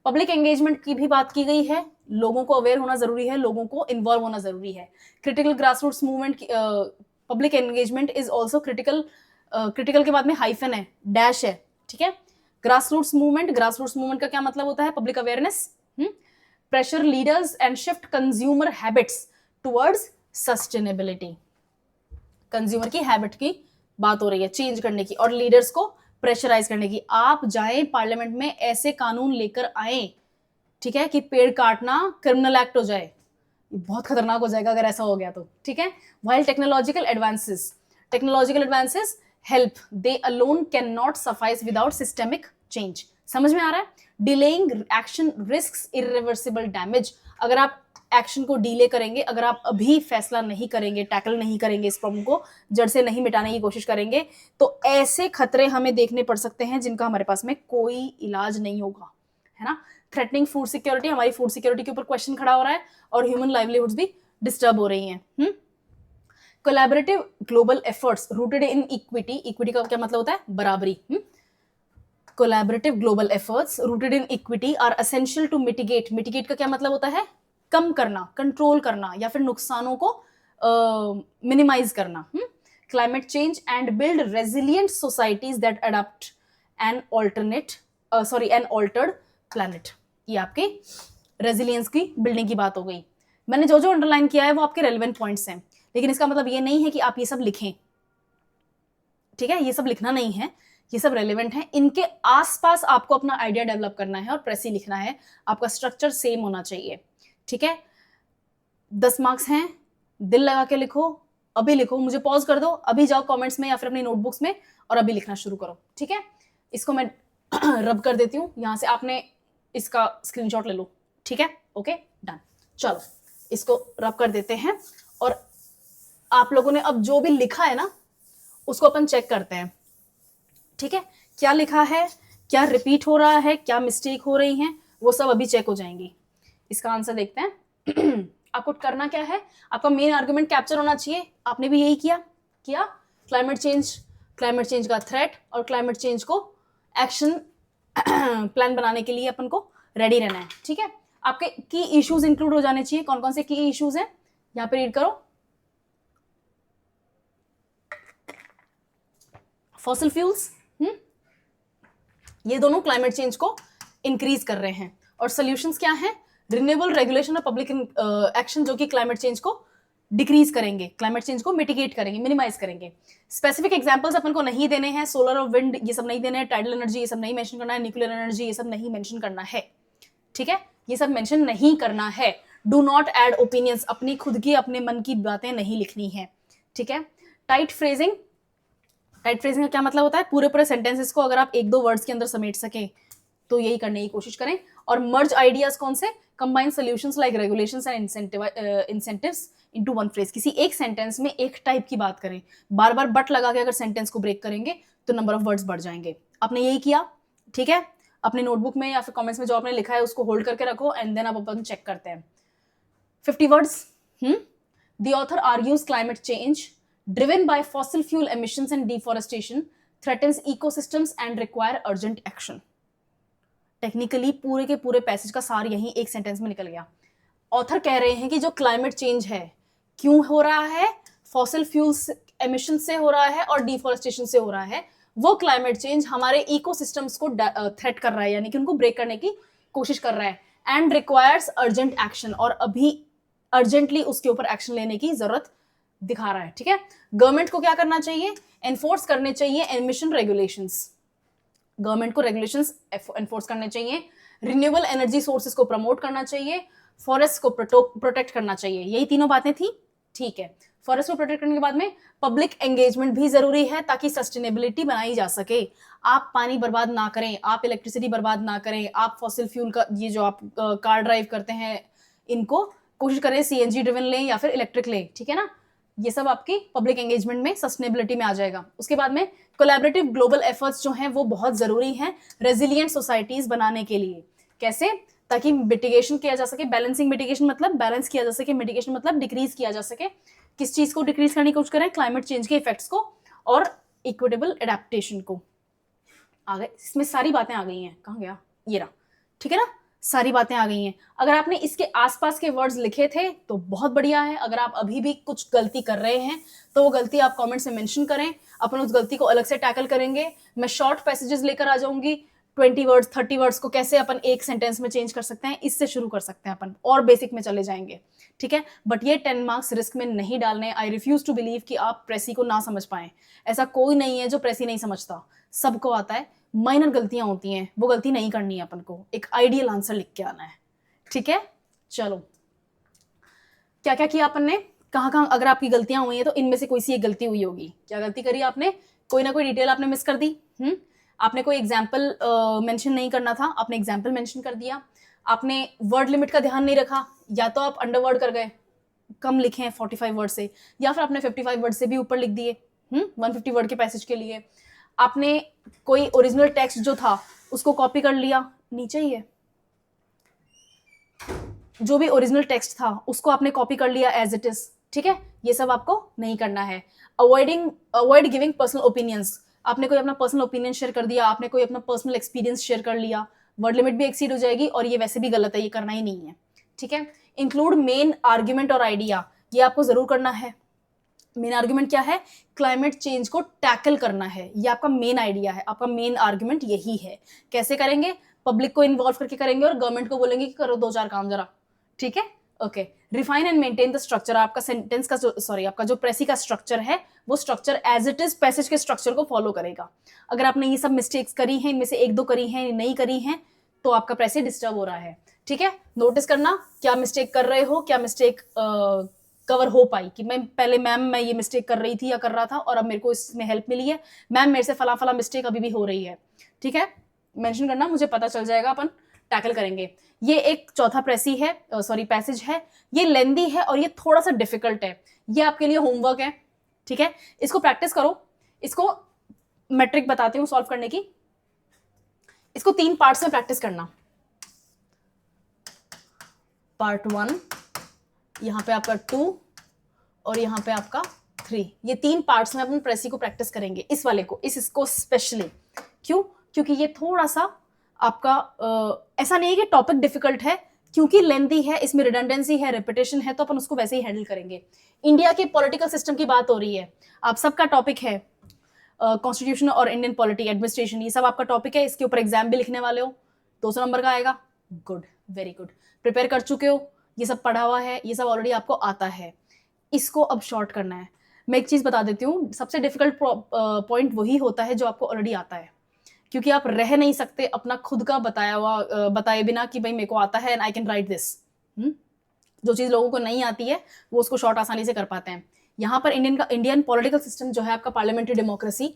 पब्लिक एंगेजमेंट की भी बात की गई है, लोगों को अवेयर होना जरूरी है, लोगों को इन्वॉल्व होना जरूरी है। Critical grassroots movement, public engagement is also critical, critical के बाद में हाइफन है, डैश है, ठीक है। ग्रासरूट्स मूवमेंट, ग्रासरूट्स मूवमेंट का क्या मतलब होता है? Public awareness, pressure leaders and shift consumer habits towards sustainability, consumer की हैबिट की बात हो रही है, चेंज करने की, और लीडर्स को प्रेशराइज करने की। आप जाएं पार्लियामेंट में, ऐसे कानून लेकर आए, ठीक है, कि पेड़ काटना क्रिमिनल एक्ट हो जाए, बहुत खतरनाक हो जाएगा अगर ऐसा हो गया तो, ठीक है। While technological advances help, they alone can not suffice without systemic change. समझ में आ रहा है? Delaying action risks irreversible damage, अगर आप एक्शन को डिले करेंगे, अगर आप अभी फैसला नहीं करेंगे, टैकल नहीं करेंगे, इस प्रॉब्लम को जड़ से नहीं मिटाने की कोशिश करेंगे, तो ऐसे खतरे हमें देखने पड़ सकते हैं जिनका हमारे पास में कोई इलाज नहीं होगा, है ना। थ्रेटनिंग फूड सिक्योरिटी, हमारी फूड सिक्योरिटी के ऊपर क्वेश्चन खड़ा हो रहा है और ह्यूमन लाइवलीहुड्स भी डिस्टर्ब हो रही हैं। Collaborative global efforts rooted in equity, equity का क्या मतलब होता है? बराबरी। Collaborative global efforts rooted in equity are essential to mitigate, mitigate का क्या मतलब होता है? कम करना, कंट्रोल करना या फिर नुकसानों को मिनिमाइज करना। Climate change and build resilient societies that adopt an altered planet. ये आपके रेजिलियंस की बिल्डिंग की बात हो गई। मैंने जो जो अंडरलाइन किया है वो आपके रेलेवेंट पॉइंट्स हैं, लेकिन इसका मतलब ये नहीं है कि आप ये सब लिखें, ठीक है? ये सब लिखना नहीं है, ये सब रेलेवेंट है। इनके आसपास आपको अपना आइडिया डेवलप करना है और प्रेसी लिखना है, आपका स्ट्रक्चर सेम होना चाहिए, ठीक है? 10 मार्क्स हैं, दिल लगा के लिखो, अभी लिखो, मुझे पॉज कर दो, अभी जाओ कमेंट्स में या फिर अपनी नोटबुक्स में और अभी लिखना शुरू करो, ठीक है? इसको मैं रब कर देती हूँ, यहां से आपने इसका स्क्रीनशॉट ले लो, ठीक है? Okay, done. चलो इसको रब कर देते हैं और आप लोगों ने अब जो भी लिखा है ना उसको अपन चेक करते हैं, ठीक है? क्या लिखा है, क्या रिपीट हो रहा है, क्या मिस्टेक हो रही है, वो सब अभी चेक हो जाएंगी। इसका आंसर देखते हैं। आपको करना क्या है, आपका मेन आर्गुमेंट कैप्चर होना चाहिए। आपने भी यही किया क्लाइमेट चेंज का थ्रेट और क्लाइमेट चेंज को एक्शन प्लान बनाने के लिए अपन को रेडी रहना है, ठीक है? आपके की इश्यूज इंक्लूड हो जाने चाहिए। कौन कौन से की इश्यूज हैं यहां पे रीड करो। फॉसिल फ्यूल्स, ये दोनों क्लाइमेट चेंज को इंक्रीज कर रहे हैं और सॉल्यूशंस क्या हैं? रिन्यूएबल रेगुलेशन और पब्लिक एक्शन, जो कि क्लाइमेट चेंज को डिक्रीज करेंगे, क्लाइमेट चेंज को मिटिगेट करेंगे, मिनिमाइज करेंगे। स्पेसिफिक एग्जांपल्स अपन को नहीं देने हैं, सोलर और विंड ये सब नहीं देने हैं, टाइडल एनर्जी ये सब नहीं मेंशन करना है, न्यूक्लियर एनर्जी ये सब नहीं मेंशन करना है, ठीक है? ये सब मेंशन नहीं करना है। डू नॉट ऐड ओपिनियंस, अपनी खुद की अपने मन की बातें नहीं लिखनी है, ठीक है? टाइट फ्रेजिंग का क्या मतलब होता है? पूरे सेंटेंसेस को अगर आप 1-2 वर्ड्स के अंदर समेट सकें तो यही करने की कोशिश करें। और मर्ज आइडियाज कौन से? Combine solutions like regulations and incentives into one phrase. किसी एक सेंटेंस में एक टाइप की बात करें, बार बार बट लगा के अगर सेंटेंस को ब्रेक करेंगे तो नंबर ऑफ वर्ड्स बढ़ जाएंगे। आपने यही किया, ठीक है? अपने नोटबुक में या फिर कमेंट्स में जो आपने लिखा है उसको होल्ड करके रखो एंड देन आप अपन चेक करते हैं। 50 words. The author argues climate change driven by fossil fuel emissions and deforestation threatens ecosystems and require urgent action। Technically पूरे के पूरे पैसेज का सार यही एक सेंटेंस में निकल गया। ऑथर कह रहे हैं कि जो क्लाइमेट चेंज है क्यों हो रहा है? फॉसिल फ्यूल्स एमिशन से हो रहा है और डिफॉरेस्टेशन से हो रहा है। वो क्लाइमेट चेंज हमारे इकोसिस्टम्स को थ्रेट कर रहा है, यानी कि उनको ब्रेक करने की कोशिश कर रहा है। एंड रिक्वायर्स अर्जेंट एक्शन, और अभी अर्जेंटली उसके ऊपर एक्शन लेने की जरूरत दिखा रहा है, ठीक है? गवर्नमेंट को क्या करना चाहिए? एनफोर्स करने चाहिए एमिशन रेगुलेशंस। गवर्नमेंट को रेगुलेशंस एनफोर्स करने चाहिए, रिन्यूएबल एनर्जी सोर्सेज को प्रमोट करना चाहिए, फॉरेस्ट को प्रोटेक्ट करना चाहिए। यही तीनों बातें थी, ठीक है? फॉरेस्ट को प्रोटेक्ट करने के बाद में पब्लिक एंगेजमेंट भी जरूरी है ताकि सस्टेनेबिलिटी बनाई जा सके। आप पानी बर्बाद ना करें, आप इलेक्ट्रिसिटी बर्बाद ना करें, आप फॉसिल फ्यूल का ये जो आप कार ड्राइव करते हैं इनको कोशिश करें सीएनजी ड्रिवन लें या फिर इलेक्ट्रिक लें, ठीक है ना? ये सब आपकी पब्लिक एंगेजमेंट में सस्टेनेबिलिटी में आ जाएगा। उसके बाद में कोलैबोरेटिव ग्लोबल एफर्ट्स जो हैं वो बहुत जरूरी हैं रेजिलिएंट सोसाइटीज बनाने के लिए। कैसे? ताकि मिटिगेशन किया जा सके। बैलेंसिंग मिटिगेशन मतलब बैलेंस किया जा सके, मिटिगेशन मतलब डिक्रीज किया जा सके। किस चीज को डिक्रीज करने की कोशिश करें? क्लाइमेट चेंज के इफेक्ट्स को और इक्विटेबल एडेप्टेशन को। आ गए, इसमें सारी बातें आ गई हैं। कहाँ गया? ये रहा, ठीक है ना? सारी बातें आ गई हैं। अगर आपने इसके आसपास के वर्ड्स लिखे थे तो बहुत बढ़िया है। अगर आप अभी भी कुछ गलती कर रहे हैं तो वो गलती आप कमेंट से मेंशन करें, अपन उस गलती को अलग से टैकल करेंगे। मैं शॉर्ट पैसेजेस लेकर आ जाऊंगी, 20 वर्ड्स 30 वर्ड्स को कैसे अपन एक सेंटेंस में चेंज कर सकते हैं, इससे शुरू कर सकते हैं अपन, और बेसिक में चले जाएंगे, ठीक है? बट ये 10 मार्क्स रिस्क में नहीं डालने। आई रिफ्यूज टू बिलीव कि आप प्रेसी को ना समझ पाए। ऐसा कोई नहीं है जो प्रेसी नहीं समझता, सबको आता है। माइनर गलतियां होती हैं, वो गलती नहीं करनी है अपन को, एक आइडियल आंसर लिख के आना है, ठीक है? चलो, क्या क्या किया अपन ने, कहाँ कहाँ अगर आपकी गलतियां हुई हैं तो इनमें से कोई सी एक गलती हुई होगी। क्या गलती करी आपने? कोई ना कोई डिटेल आपने मिस कर दी। आपने कोई एग्जाम्पल मेंशन नहीं करना था, आपने एग्जाम्पल मेंशन कर दिया। आपने वर्ड लिमिट का ध्यान नहीं रखा, या तो आप अंडरवर्ड कर गए, कम लिखे हैं 45 वर्ड से, या फिर आपने 55 वर्ड से भी ऊपर लिख दिए 150 वर्ड के पैसेज के लिए। आपने कोई ओरिजिनल टेक्स्ट जो था उसको कॉपी कर लिया, नीचे ही है, जो भी ओरिजिनल टेक्स्ट था उसको आपने कॉपी कर लिया एज इट इज, ठीक है, ये सब आपको नहीं करना है। अवॉइड गिविंग पर्सनल ओपिनियंस, आपने कोई अपना पर्सनल ओपिनियन शेयर कर दिया, आपने कोई अपना पर्सनल एक्सपीरियंस शेयर कर लिया, वर्ड लिमिट भी एक्सीड हो जाएगी और ये वैसे भी गलत है, ये करना ही नहीं है, ठीक है। इंक्लूड मेन आर्ग्यूमेंट और आइडिया, ये आपको जरूर करना है। मेन आर्ग्यूमेंट क्या है? क्लाइमेट चेंज को टैकल करना है, ये आपका मेन आइडिया है, आपका मेन आर्ग्यूमेंट यही है। कैसे करेंगे? पब्लिक को इन्वॉल्व करके करेंगे और गवर्नमेंट को बोलेंगे कि करो दो चार काम जरा, ठीक है, okay. Refine and maintain the structure, आपका सेंटेंस का आपका जो प्रेसी का स्ट्रक्चर है वो structure as it is passage के स्ट्रक्चर को फॉलो करेगा। अगर आपने ये सब मिस्टेक्स करी हैं, इनमें से एक दो करी हैं, नहीं करी हैं, तो आपका प्रेसी डिस्टर्ब हो रहा है, ठीक है। नोटिस करना क्या मिस्टेक कर रहे हो, क्या मिस्टेक कवर हो पाई, कि मैं पहले मैम मैं ये मिस्टेक कर रही थी या कर रहा था और अब मेरे को इसमें हेल्प मिली है, मैम मेरे से फला फला मिस्टेक अभी भी हो रही है, ठीक है, मेंशन करना, मुझे पता चल जाएगा, अपन टैकल करेंगे। ये एक चौथा प्रेसी है, पैसेज है, ये लेंदी है और ये थोड़ा सा डिफिकल्ट है, ये आपके लिए होमवर्क है, ठीक है, इसको प्रैक्टिस करो। इसको मैट्रिक बताती हूँ सॉल्व करने की, इसको 3 पार्ट्स में प्रैक्टिस करना। पार्ट 1, यहाँ पे आपका 2 और यहाँ पे आपका 3, ये 3 पार्ट्स में अपन प्रेसी को प्रैक्टिस करेंगे, इस वाले को, इसको स्पेशली। क्यों? क्योंकि ये थोड़ा सा आपका ऐसा नहीं है कि टॉपिक डिफिकल्ट है, क्योंकि लेंथी है, इसमें रिडंडेंसी है, रिपीटेशन है, तो अपन उसको वैसे ही हैंडल करेंगे। इंडिया के पॉलिटिकल सिस्टम की बात हो रही है, आप सबका टॉपिक है कॉन्स्टिट्यूशन और इंडियन पॉलिटी एडमिनिस्ट्रेशन, ये सब आपका टॉपिक है, इसके ऊपर एग्जाम भी लिखने वाले हो, 200 नंबर का आएगा। गुड, वेरी गुड, प्रिपेयर कर चुके हो, ये सब पढ़ा हुआ है, ये सब ऑलरेडी आपको आता है, इसको अब शॉर्ट करना है। मैं एक चीज बता देती हूँ, सबसे डिफिकल्ट पॉइंट वही होता है जो आपको ऑलरेडी आता है, क्योंकि आप रह नहीं सकते अपना खुद का बताए बिना कि भाई मेरे को आता है and I can write this. जो चीज लोगों को नहीं आती है वो उसको शॉर्ट आसानी से कर पाते हैं। यहाँ पर इंडियन पॉलिटिकल सिस्टम जो है आपका, पार्लियामेंट्री डेमोक्रेसी,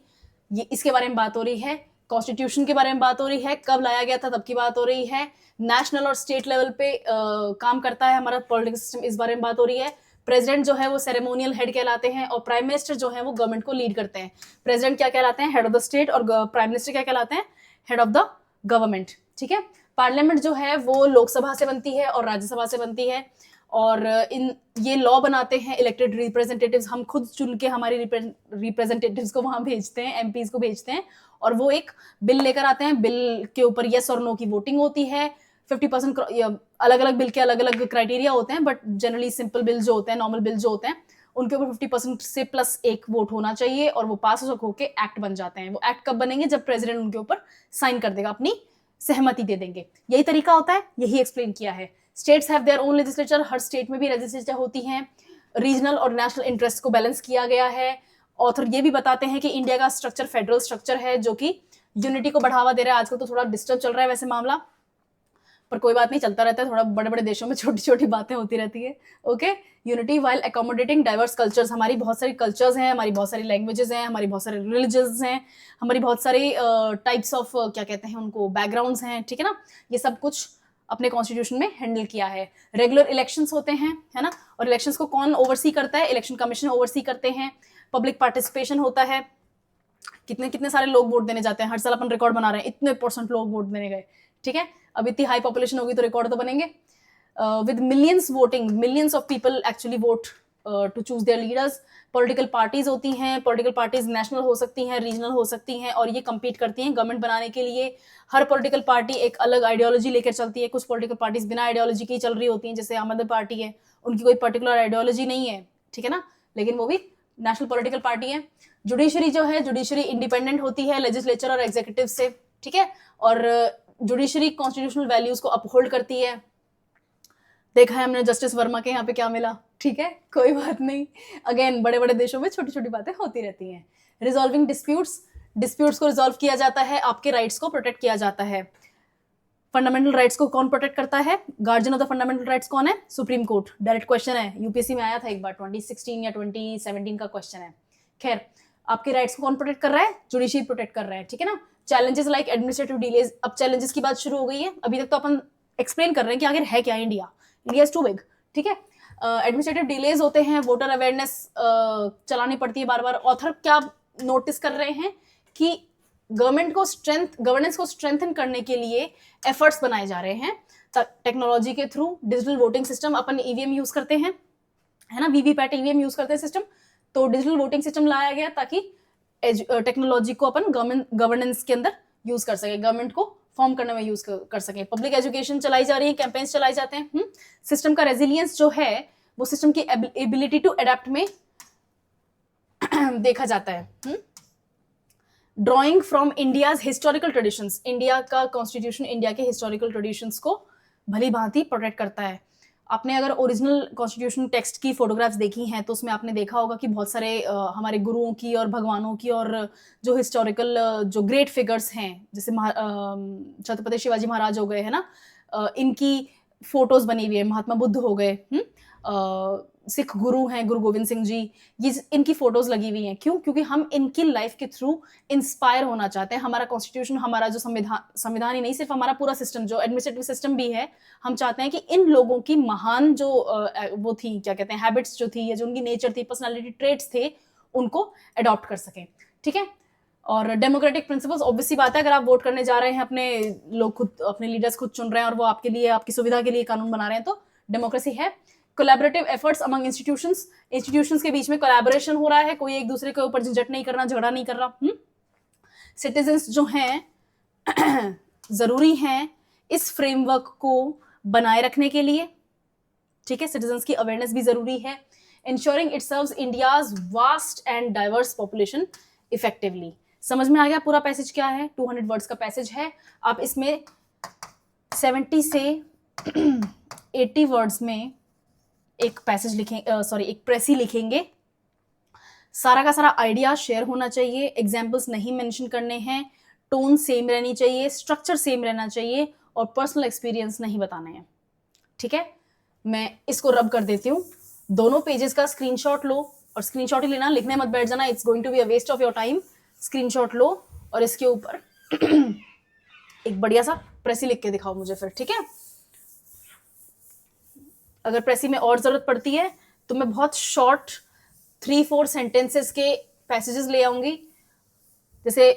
ये इसके बारे में बात हो रही है, कॉन्स्टिट्यूशन के बारे में बात हो रही है, कब लाया गया था तब की बात हो रही है, नेशनल और स्टेट लेवल पे काम करता है हमारा पॉलिटिकल सिस्टम, इस बारे में बात हो रही है। प्रेसिडेंट जो है वो सेरेमोनियल हेड कहलाते हैं और प्राइम मिनिस्टर जो है वो गवर्नमेंट को लीड करते हैं। प्रेसिडेंट क्या कहलाते हैं? हेड ऑफ द स्टेट, और प्राइम मिनिस्टर क्या कहलाते हैं? हेड ऑफ द गवर्नमेंट, ठीक है। पार्लियामेंट जो है वो लोकसभा से बनती है और राज्यसभा से बनती है, और ये लॉ बनाते हैं इलेक्टेड रिप्रेजेंटेटिव्स, हम खुद चुन के हमारे रिप्रेजेंटेटिव्स को वहां भेजते हैं, एमपीज को भेजते हैं, और वो एक बिल लेकर आते हैं, बिल के ऊपर यस और नो की वोटिंग होती है। 50% अलग अलग बिल के अलग अलग क्राइटेरिया होते हैं, बट जनरली सिंपल बिल जो होते हैं, नॉर्मल बिल जो होते हैं, उनके ऊपर 50% से प्लस एक वोट होना चाहिए और वो पास होकर एक्ट बन जाते हैं। वो एक्ट कब बनेंगे? जब प्रेसिडेंट उनके ऊपर साइन कर देगा, अपनी सहमति दे देंगे। यही तरीका होता है, यही एक्सप्लेन किया है। States have their own legislature, her state में भी लेजिस्लेचर होती हैं। रीजनल और नेशनल इंटरेस्ट को बैलेंस किया गया है। ऑथर ये भी बताते हैं कि इंडिया का स्ट्रक्चर फेडरल स्ट्रक्चर है, जो कि यूनिटी को बढ़ावा दे रहा है। आजकल तो थोड़ा डिस्टर्ब चल रहा है वैसे मामला, पर कोई बात नहीं, चलता रहता है, थोड़ा बड़े बड़े देशों में छोटी छोटी बातें होती रहती है। Okay, unity while accommodating diverse cultures, हमारी बहुत सारी कल्चर्स हैं, हमारी बहुत सारी लैंग्वेजेस हैं, हमारी बहुत सारे रिलीजन्स हैं, हमारी बहुत सारी टाइप्स ऑफ क्या कहते हैं उनको, बैकग्राउंड्स हैं, ठीक है ना। ये सब कुछ अपने कॉन्स्टिट्यूशन में हैंडल किया है। रेगुलर इलेक्शंस होते हैं, है ना, और इलेक्शंस को कौन ओवरसी करता है? इलेक्शन कमीशन ओवरसी करते हैं। पब्लिक पार्टिसिपेशन होता है, कितने कितने सारे लोग वोट देने जाते हैं, हर साल अपन रिकॉर्ड बना रहे हैं, इतने % लोग वोट देने गए, ठीक है। अब इतनी हाई पॉपुलेशन होगी तो रिकॉर्ड तो बनेंगे। With millions voting, millions of people actually vote to choose their leaders. Political parties होती हैं, पॉलिटिकल पार्टीज नेशनल हो सकती हैं, रीजनल हो सकती हैं, और ये compete करती हैं गवर्नमेंट बनाने के लिए। हर पॉलिटिकल पार्टी एक अलग आइडियोलॉजी लेकर चलती है। कुछ पॉलिटिकल पार्टीज बिना आइडियोलॉजी की चल रही होती हैं, जैसे आम आदमी पार्टी है, उनकी कोई पर्टिकुलर आइडियोलॉजी नहीं है, ठीक है ना, लेकिन वो भी नेशनल पॉलिटिकल पार्टी है। जुडिशरी जो है, जुडिशरी इंडिपेंडेंट होती है लेजिस्लेचर और एग्जीक्यूटिव से, ठीक है, और जुडिशरी कॉन्स्टिट्यूशनल वैल्यूज को अपहोल्ड करती है। देखा है हमने जस्टिस वर्मा के यहाँ पे क्या मिला, ठीक है, कोई बात नहीं। अगेन बड़े बड़े देशों में छोटी छोटी बातें होती रहती हैं। रिजॉल्विंग डिस्प्यूट्स, डिस्प्यूट्स को रिजॉल्व किया जाता है, आपके राइट्स को प्रोटेक्ट किया जाता है। फंडामेंटल राइट्स को कौन प्रोटेक्ट करता है? Guardian of the fundamental rights कौन है? Supreme court. डायरेक्ट क्वेश्चन है, यूपीएससी में आया था एक बार, 2016 या 2017 का क्वेश्चन है। खैर, आपके राइट्स को कौन प्रोटेक्ट कर रहा है? जुडिशरी प्रोटेक्ट कर रहा है, ठीक है ना। चैलेंजेस लाइक एडमिनिस्ट्रेटिव डिलेज, अब चैलेंजेस की बात शुरू हो गई है। अभी तक तो अपन एक्सप्लेन कर रहे हैं कि आखिर है क्या India, India is too big, ठीक है। एडमिनिस्ट्रेटिव डिलेज होते हैं, वोटर अवेयरनेस चलानी पड़ती है बार बार। ऑथर क्या नोटिस कर रहे हैं कि गवर्नमेंट को गवर्नेंस को स्ट्रेंथन करने के लिए एफर्ट्स बनाए जा रहे हैं, टेक्नोलॉजी के थ्रू डिजिटल वोटिंग सिस्टम, अपन ईवीएम यूज करते हैं, है ना, वीवीपैट ईवीएम यूज करते हैं सिस्टम, तो डिजिटल वोटिंग सिस्टम लाया गया ताकि टेक्नोलॉजी को अपन गवर्नेंस के अंदर यूज कर सके, गवर्नमेंट को फॉर्म करने में यूज कर सके। पब्लिक एजुकेशन चलाई जा रही है, कैंपेन्स चलाए जाते हैं। सिस्टम का रेजिलियंस जो है वो सिस्टम की एबिलिटी टू अडेप्ट में देखा जाता है। Drawing from India's historical traditions, India का कॉन्स्टिट्यूशन इंडिया के हिस्टोरिकल ट्रेडिशंस को भली भांति प्रोटेक्ट करता है। आपने अगर ओरिजिनल कॉन्स्टिट्यूशन टेक्स्ट की फोटोग्राफ्स देखी हैं तो उसमें आपने देखा होगा कि बहुत सारे हमारे गुरुओं की और भगवानों की और जो हिस्टोरिकल जो ग्रेट फिगर्स हैं, जैसे छत्रपति शिवाजी महाराज हो गए, है ना, इनकी फोटोज बनी हुई है, महात्मा बुद्ध हो गए, सिख गुरु हैं गुरु गोविंद सिंह जी, ये इनकी फोटोज लगी हुई हैं। क्यों? क्योंकि हम इनकी लाइफ के थ्रू इंस्पायर होना चाहते हैं। हमारा कॉन्स्टिट्यूशन, हमारा जो संविधान ही नहीं, सिर्फ हमारा पूरा सिस्टम जो एडमिनिस्ट्रेटिव सिस्टम भी है, हम चाहते हैं कि इन लोगों की महान जो वो थी, क्या कहते हैं, हैबिट्स जो थी या जो उनकी नेचर थी, पर्सनैलिटी ट्रेट्स थे, उनको अडॉप्ट कर सकें। ठीक है। और डेमोक्रेटिक प्रिंसिपल्स, ऑब्वियसली बात है, अगर आप वोट करने जा रहे हैं, अपने लोग खुद अपने लीडर्स खुद चुन रहे हैं और वो आपके लिए, आपकी सुविधा के लिए कानून बना रहे हैं, तो डेमोक्रेसी है। कोलैबोरेटिव एफर्ट्स अमंग इंस्टीट्यूशंस के बीच में कोलैबोरेशन हो रहा है, कोई एक दूसरे के ऊपर झंझट नहीं करना, झगड़ा नहीं कर रहा। सिटीजन्स जो हैं जरूरी हैं इस फ्रेमवर्क को बनाए रखने के लिए। ठीक है, सिटीजन्स की अवेयरनेस भी जरूरी है। Ensuring it serves India's vast and diverse population effectively. समझ में आ गया पूरा पैसेज क्या है? 200 वर्ड्स का पैसेज है। आप इसमें 70 से 80 वर्ड्स में एक पैसेज लिखेंगे, एक प्रेसी लिखेंगे। सारा का सारा आइडिया शेयर होना चाहिए, एग्जाम्पल्स नहीं मेंशन करने हैं, टोन सेम रहनी चाहिए, स्ट्रक्चर सेम रहना चाहिए और पर्सनल एक्सपीरियंस नहीं बताने हैं। ठीक है, मैं इसको रब कर देती हूँ। दोनों पेजेस का स्क्रीनशॉट लो, और स्क्रीनशॉट ही लेना, लिखने मत बैठ जाना, it's going to be a waste of your time. Screenshot लो और इसके ऊपर एक बढ़िया सा प्रेसी लिख के दिखाओ मुझे फिर। ठीक है, अगर प्रेसी में और जरूरत पड़ती है तो मैं बहुत शॉर्ट 3-4 सेंटेंसेस के पैसेजेस ले आऊंगी। जैसे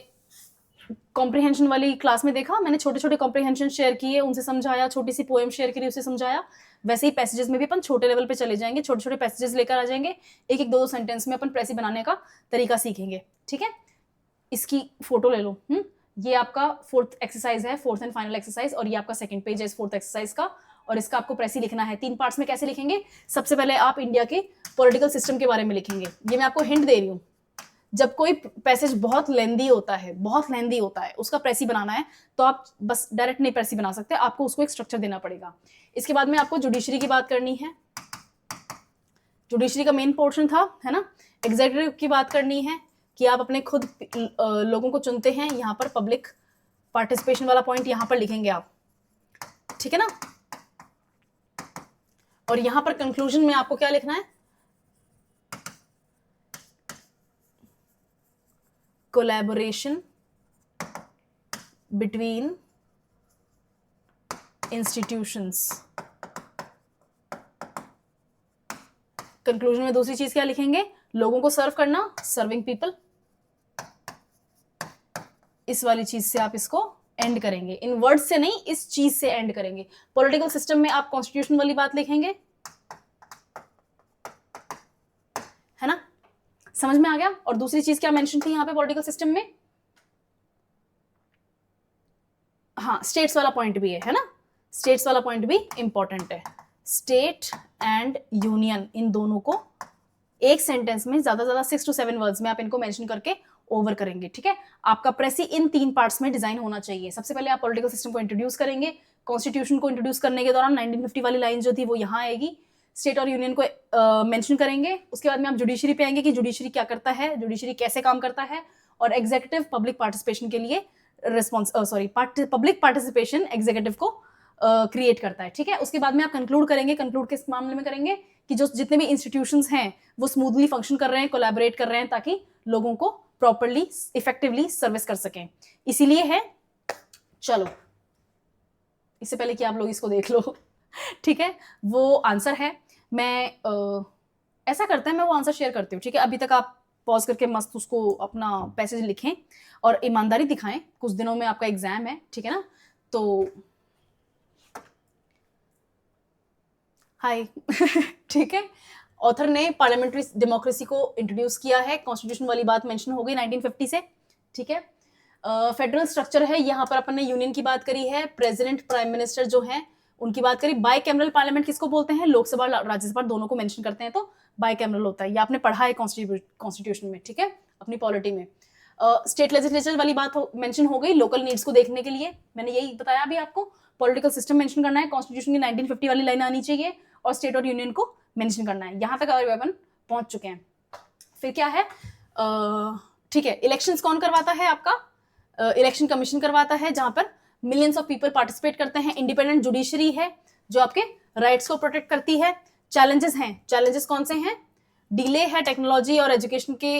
कॉम्प्रिहेंशन वाली क्लास में देखा मैंने, छोटे छोटे कॉम्प्रिहेंशन शेयर किए, उनसे समझाया, छोटी सी पोएम शेयर करी, उसे समझाया। वैसे ही पैसेजेस में भी अपन छोटे लेवल पे चले जाएंगे, छोटे छोटे पैसेजेस लेकर आ जाएंगे, एक एक दो सेंटेंस में अपन प्रेसी बनाने का तरीका सीखेंगे। ठीक है, इसकी फोटो ले लो। ये आपका 4th एक्सरसाइज है, 4th एंड फाइनल एक्सरसाइज, और ये आपका 2nd पेज है इस 4th एक्सरसाइज का, और इसका आपको प्रेसी लिखना है। 3 पार्ट्स में कैसे लिखेंगे? सबसे पहले आप इंडिया के पॉलिटिकल सिस्टम के बारे में लिखेंगे। ये मैं आपको हिंट दे रही हूँ, जब कोई पैसेज बहुत लेंदी होता है, उसका प्रेसी बनाना है तो आप बस डायरेक्ट नहीं प्रेसी बना सकते, आपको उसको एक स्ट्रक्चर देना पड़ेगा। इसके बाद में आपको जुडिशरी की बात करनी है, जुडिशरी का मेन पोर्शन था, है ना। एग्जीक्यूटिव की बात करनी है कि आप अपने खुद लोगों को चुनते हैं, यहाँ पर पब्लिक पार्टिसिपेशन वाला पॉइंट यहाँ पर लिखेंगे आप। ठीक है ना, और यहां पर कंक्लूजन में आपको क्या लिखना है? Collaboration between institutions. कंक्लूजन में दूसरी चीज क्या लिखेंगे? लोगों को सर्व करना, सर्विंग पीपल। इस वाली चीज से आप इसको एंड करेंगे, इन वर्ड्स से नहीं, इस चीज से एंड करेंगे। पॉलिटिकल सिस्टम में आप कॉन्स्टिट्यूशन वाली बात लिखेंगे, है ना, समझ में आ गया। और दूसरी चीज क्या मेंशन थी यहाँ पे पॉलिटिकल सिस्टम में? हाँ, स्टेट्स वाला पॉइंट भी है ना, स्टेट्स वाला पॉइंट भी इंपॉर्टेंट है। स्टेट एंड यूनियन, इन दोनों को एक सेंटेंस में ज्यादा 6 to 7 वर्ड्स में आप इनको मेंशन करके ओवर करेंगे। ठीक है, आपका प्रेसी इन 3 पार्ट्स में डिजाइन होना चाहिए। सबसे पहले आप पॉलिटिकल सिस्टम को इंट्रोड्यूस करेंगे, कॉन्स्टिट्यूशन को इंट्रोड्यूस करने के दौरान 1950 वाली लाइन जो थी वो यहाँ आएगी, स्टेट और यूनियन को मेंशन करेंगे। उसके बाद में आप जुडिशरी पे आएंगे कि जुडिशरी क्या करता है, जुडिशरी कैसे काम करता है, और एग्जीक्यूटिव पब्लिक पार्टिसिपेशन के लिए पब्लिक पार्टिसिपेशन एग्जीक्यूटिव को क्रिएट करता है। ठीक है, उसके बाद में आप कंक्लूड करेंगे। कंक्लूड किस मामले में करेंगे? कि जो जितने भी इंस्टीट्यूशंस हैं वो स्मूथली फंक्शन कर रहे हैं, कोलैबोरेट कर रहे हैं, ताकि लोगों को प्रॉपरली इफेक्टिवली सर्विस कर सकें। इसीलिए है। चलो, इससे पहले कि आप लोग इसको देख लो ठीक है, वो आंसर है। मैं ऐसा करते हैं, मैं वो आंसर शेयर करती हूँ। ठीक है, अभी तक आप पॉज करके मस्त उसको अपना पैसेज लिखें और ईमानदारी दिखाएं। कुछ दिनों में आपका एग्जाम है, ठीक है ना, तो हाय ठीक है। ऑथर ने पार्लियामेंट्री डेमोक्रेसी को इंट्रोड्यूस किया है, कॉन्स्टिट्यूशन वाली बात मेंशन हो गई 1950 से, ठीक है। फेडरल स्ट्रक्चर है, यहाँ पर अपन ने यूनियन की बात करी है, प्रेसिडेंट प्राइम मिनिस्टर जो है उनकी बात करी। बाई कैमरल पार्लियामेंट किसको बोलते हैं, लोकसभा राज्यसभा दोनों को मेंशन करते हैं तो बाई कैमरल होता है, ये आपने पढ़ा है कॉन्स्टिट्यूशन में, ठीक है, अपनी पॉलिटी में। स्टेट लेजिस्लेचर वाली बात मेंशन हो गई, लोकल नीड्स को देखने के लिए मैंने यही बताया अभी आपको। पॉलिटिकल सिस्टम मेंशन करना है, कॉन्स्टिट्यूशन की 1950 वाली लाइन आनी चाहिए, और स्टेट और यूनियन को मेंशन करना है। यहां तक अपन पहुंच चुके हैं। फिर क्या है, ठीक है, इलेक्शंस कौन करवाता है आपका, इलेक्शन कमीशन करवाता है, जहां पर मिलियंस ऑफ पीपल पार्टिसिपेट करते हैं। इंडिपेंडेंट जुडिशरी है जो आपके राइट्स को प्रोटेक्ट करती है। चैलेंजेस हैं, चैलेंजेस कौन से हैं, डिले है टेक्नोलॉजी और एजुकेशन के,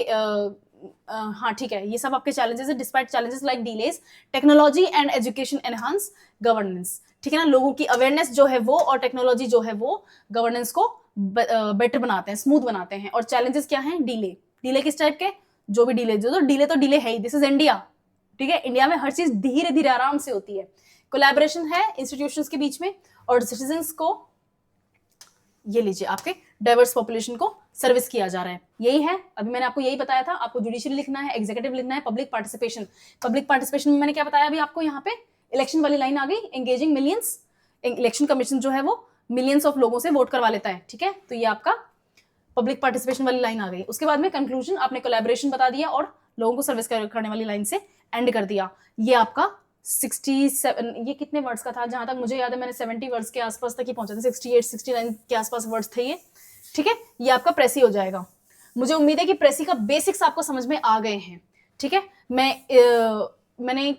हाँ ठीक है, ये सब आपके चैलेंजेस है। Despite challenges like delays, technology and education enhance governance, ठीक है ना, लोगों की अवेयरनेस जो है वो और टेक्नोलॉजी जो है वो गवर्नेंस को बेटर बनाते हैं, स्मूथ बनाते हैं। और चैलेंजेस क्या हैं, डिले, डिले किस टाइप के, जो भी डिले, जो तो डिले है ही, दिस इज इंडिया, ठीक है, इंडिया में हर चीज धीरे धीरे आराम से होती है। कोलैबोरेशन है इंस्टीट्यूशंस के बीच में, और सिटीजंस को, ये लीजिए आपके डाइवर्स पॉपुलेशन को सर्विस किया जा रहा है, यही है। अभी मैंने आपको यही बताया था, आपको जुडिशरी लिखना है, एग्जीक्यूटिव लिखना है, पब्लिक पार्टिसिपेशन। पब्लिक पार्टिसिपेशन में मैंने क्या बताया अभी आपको, यहाँ पे इलेक्शन वाली लाइन आ गई, एंगेजिंग मिलियंस, इलेक्शन कमीशन जो है वो मिलियंस ऑफ लोगों से वोट करवा लेता है, ठीक है, तो ये आपका पब्लिक पार्टिसिपेशन वाली लाइन आ गई। उसके बाद में कंक्लूजन, आपने कोलैबोरेशन बता दिया और लोगों को सर्विस करने वाली लाइन से एंड कर दिया। ये आपका 67, ये कितने वर्ड्स का था, जहां तक मुझे याद है मैंने 70 वर्ड्स के आसपास तक ही पहुंचा था, 68 69 के आसपास वर्ड्स थे ये, ठीक है। ये आपका प्रेसी हो जाएगा। मुझे उम्मीद है कि प्रेसी का बेसिक्स आपको समझ में आ गए हैं, ठीक है। मैंने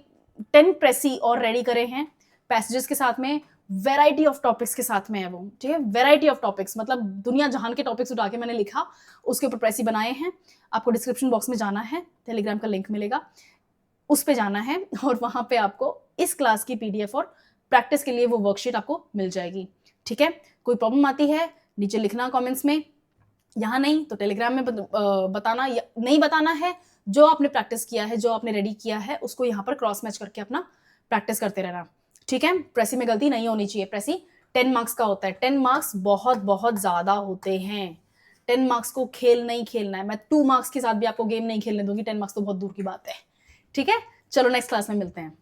10 प्रेसी और रेडी करे हैं पैसेजेस के साथ में, वेराइटी ऑफ टॉपिक्स के साथ में है वो, ठीक है, वेराइटी ऑफ टॉपिक्स, मतलब दुनिया जहान के टॉपिक्स उठा के मैंने लिखा, उसके ऊपर प्रेसी बनाए हैं। आपको डिस्क्रिप्शन बॉक्स में जाना है, टेलीग्राम का लिंक मिलेगा, उस पे जाना है, और वहां पे आपको इस क्लास की पीडीएफ और प्रैक्टिस के लिए वो वर्कशीट आपको मिल जाएगी, ठीक है। कोई प्रॉब्लम आती है नीचे लिखना कमेंट्स में, यहाँ नहीं तो टेलीग्राम में बताना, नहीं बताना है, जो आपने प्रैक्टिस किया है, जो आपने रेडी किया है, उसको यहाँ पर क्रॉस मैच करके अपना प्रैक्टिस करते रहना, ठीक है। प्रेसी में गलती नहीं होनी चाहिए। प्रेसी 10 मार्क्स का होता है, 10 मार्क्स बहुत बहुत ज्यादा होते हैं। 10 मार्क्स को खेल नहीं खेलना है, मैं 2 मार्क्स के साथ भी आपको गेम नहीं खेलने दूंगी, 10 मार्क्स तो बहुत दूर की बात है, ठीक है। चलो नेक्स्ट क्लास में मिलते हैं।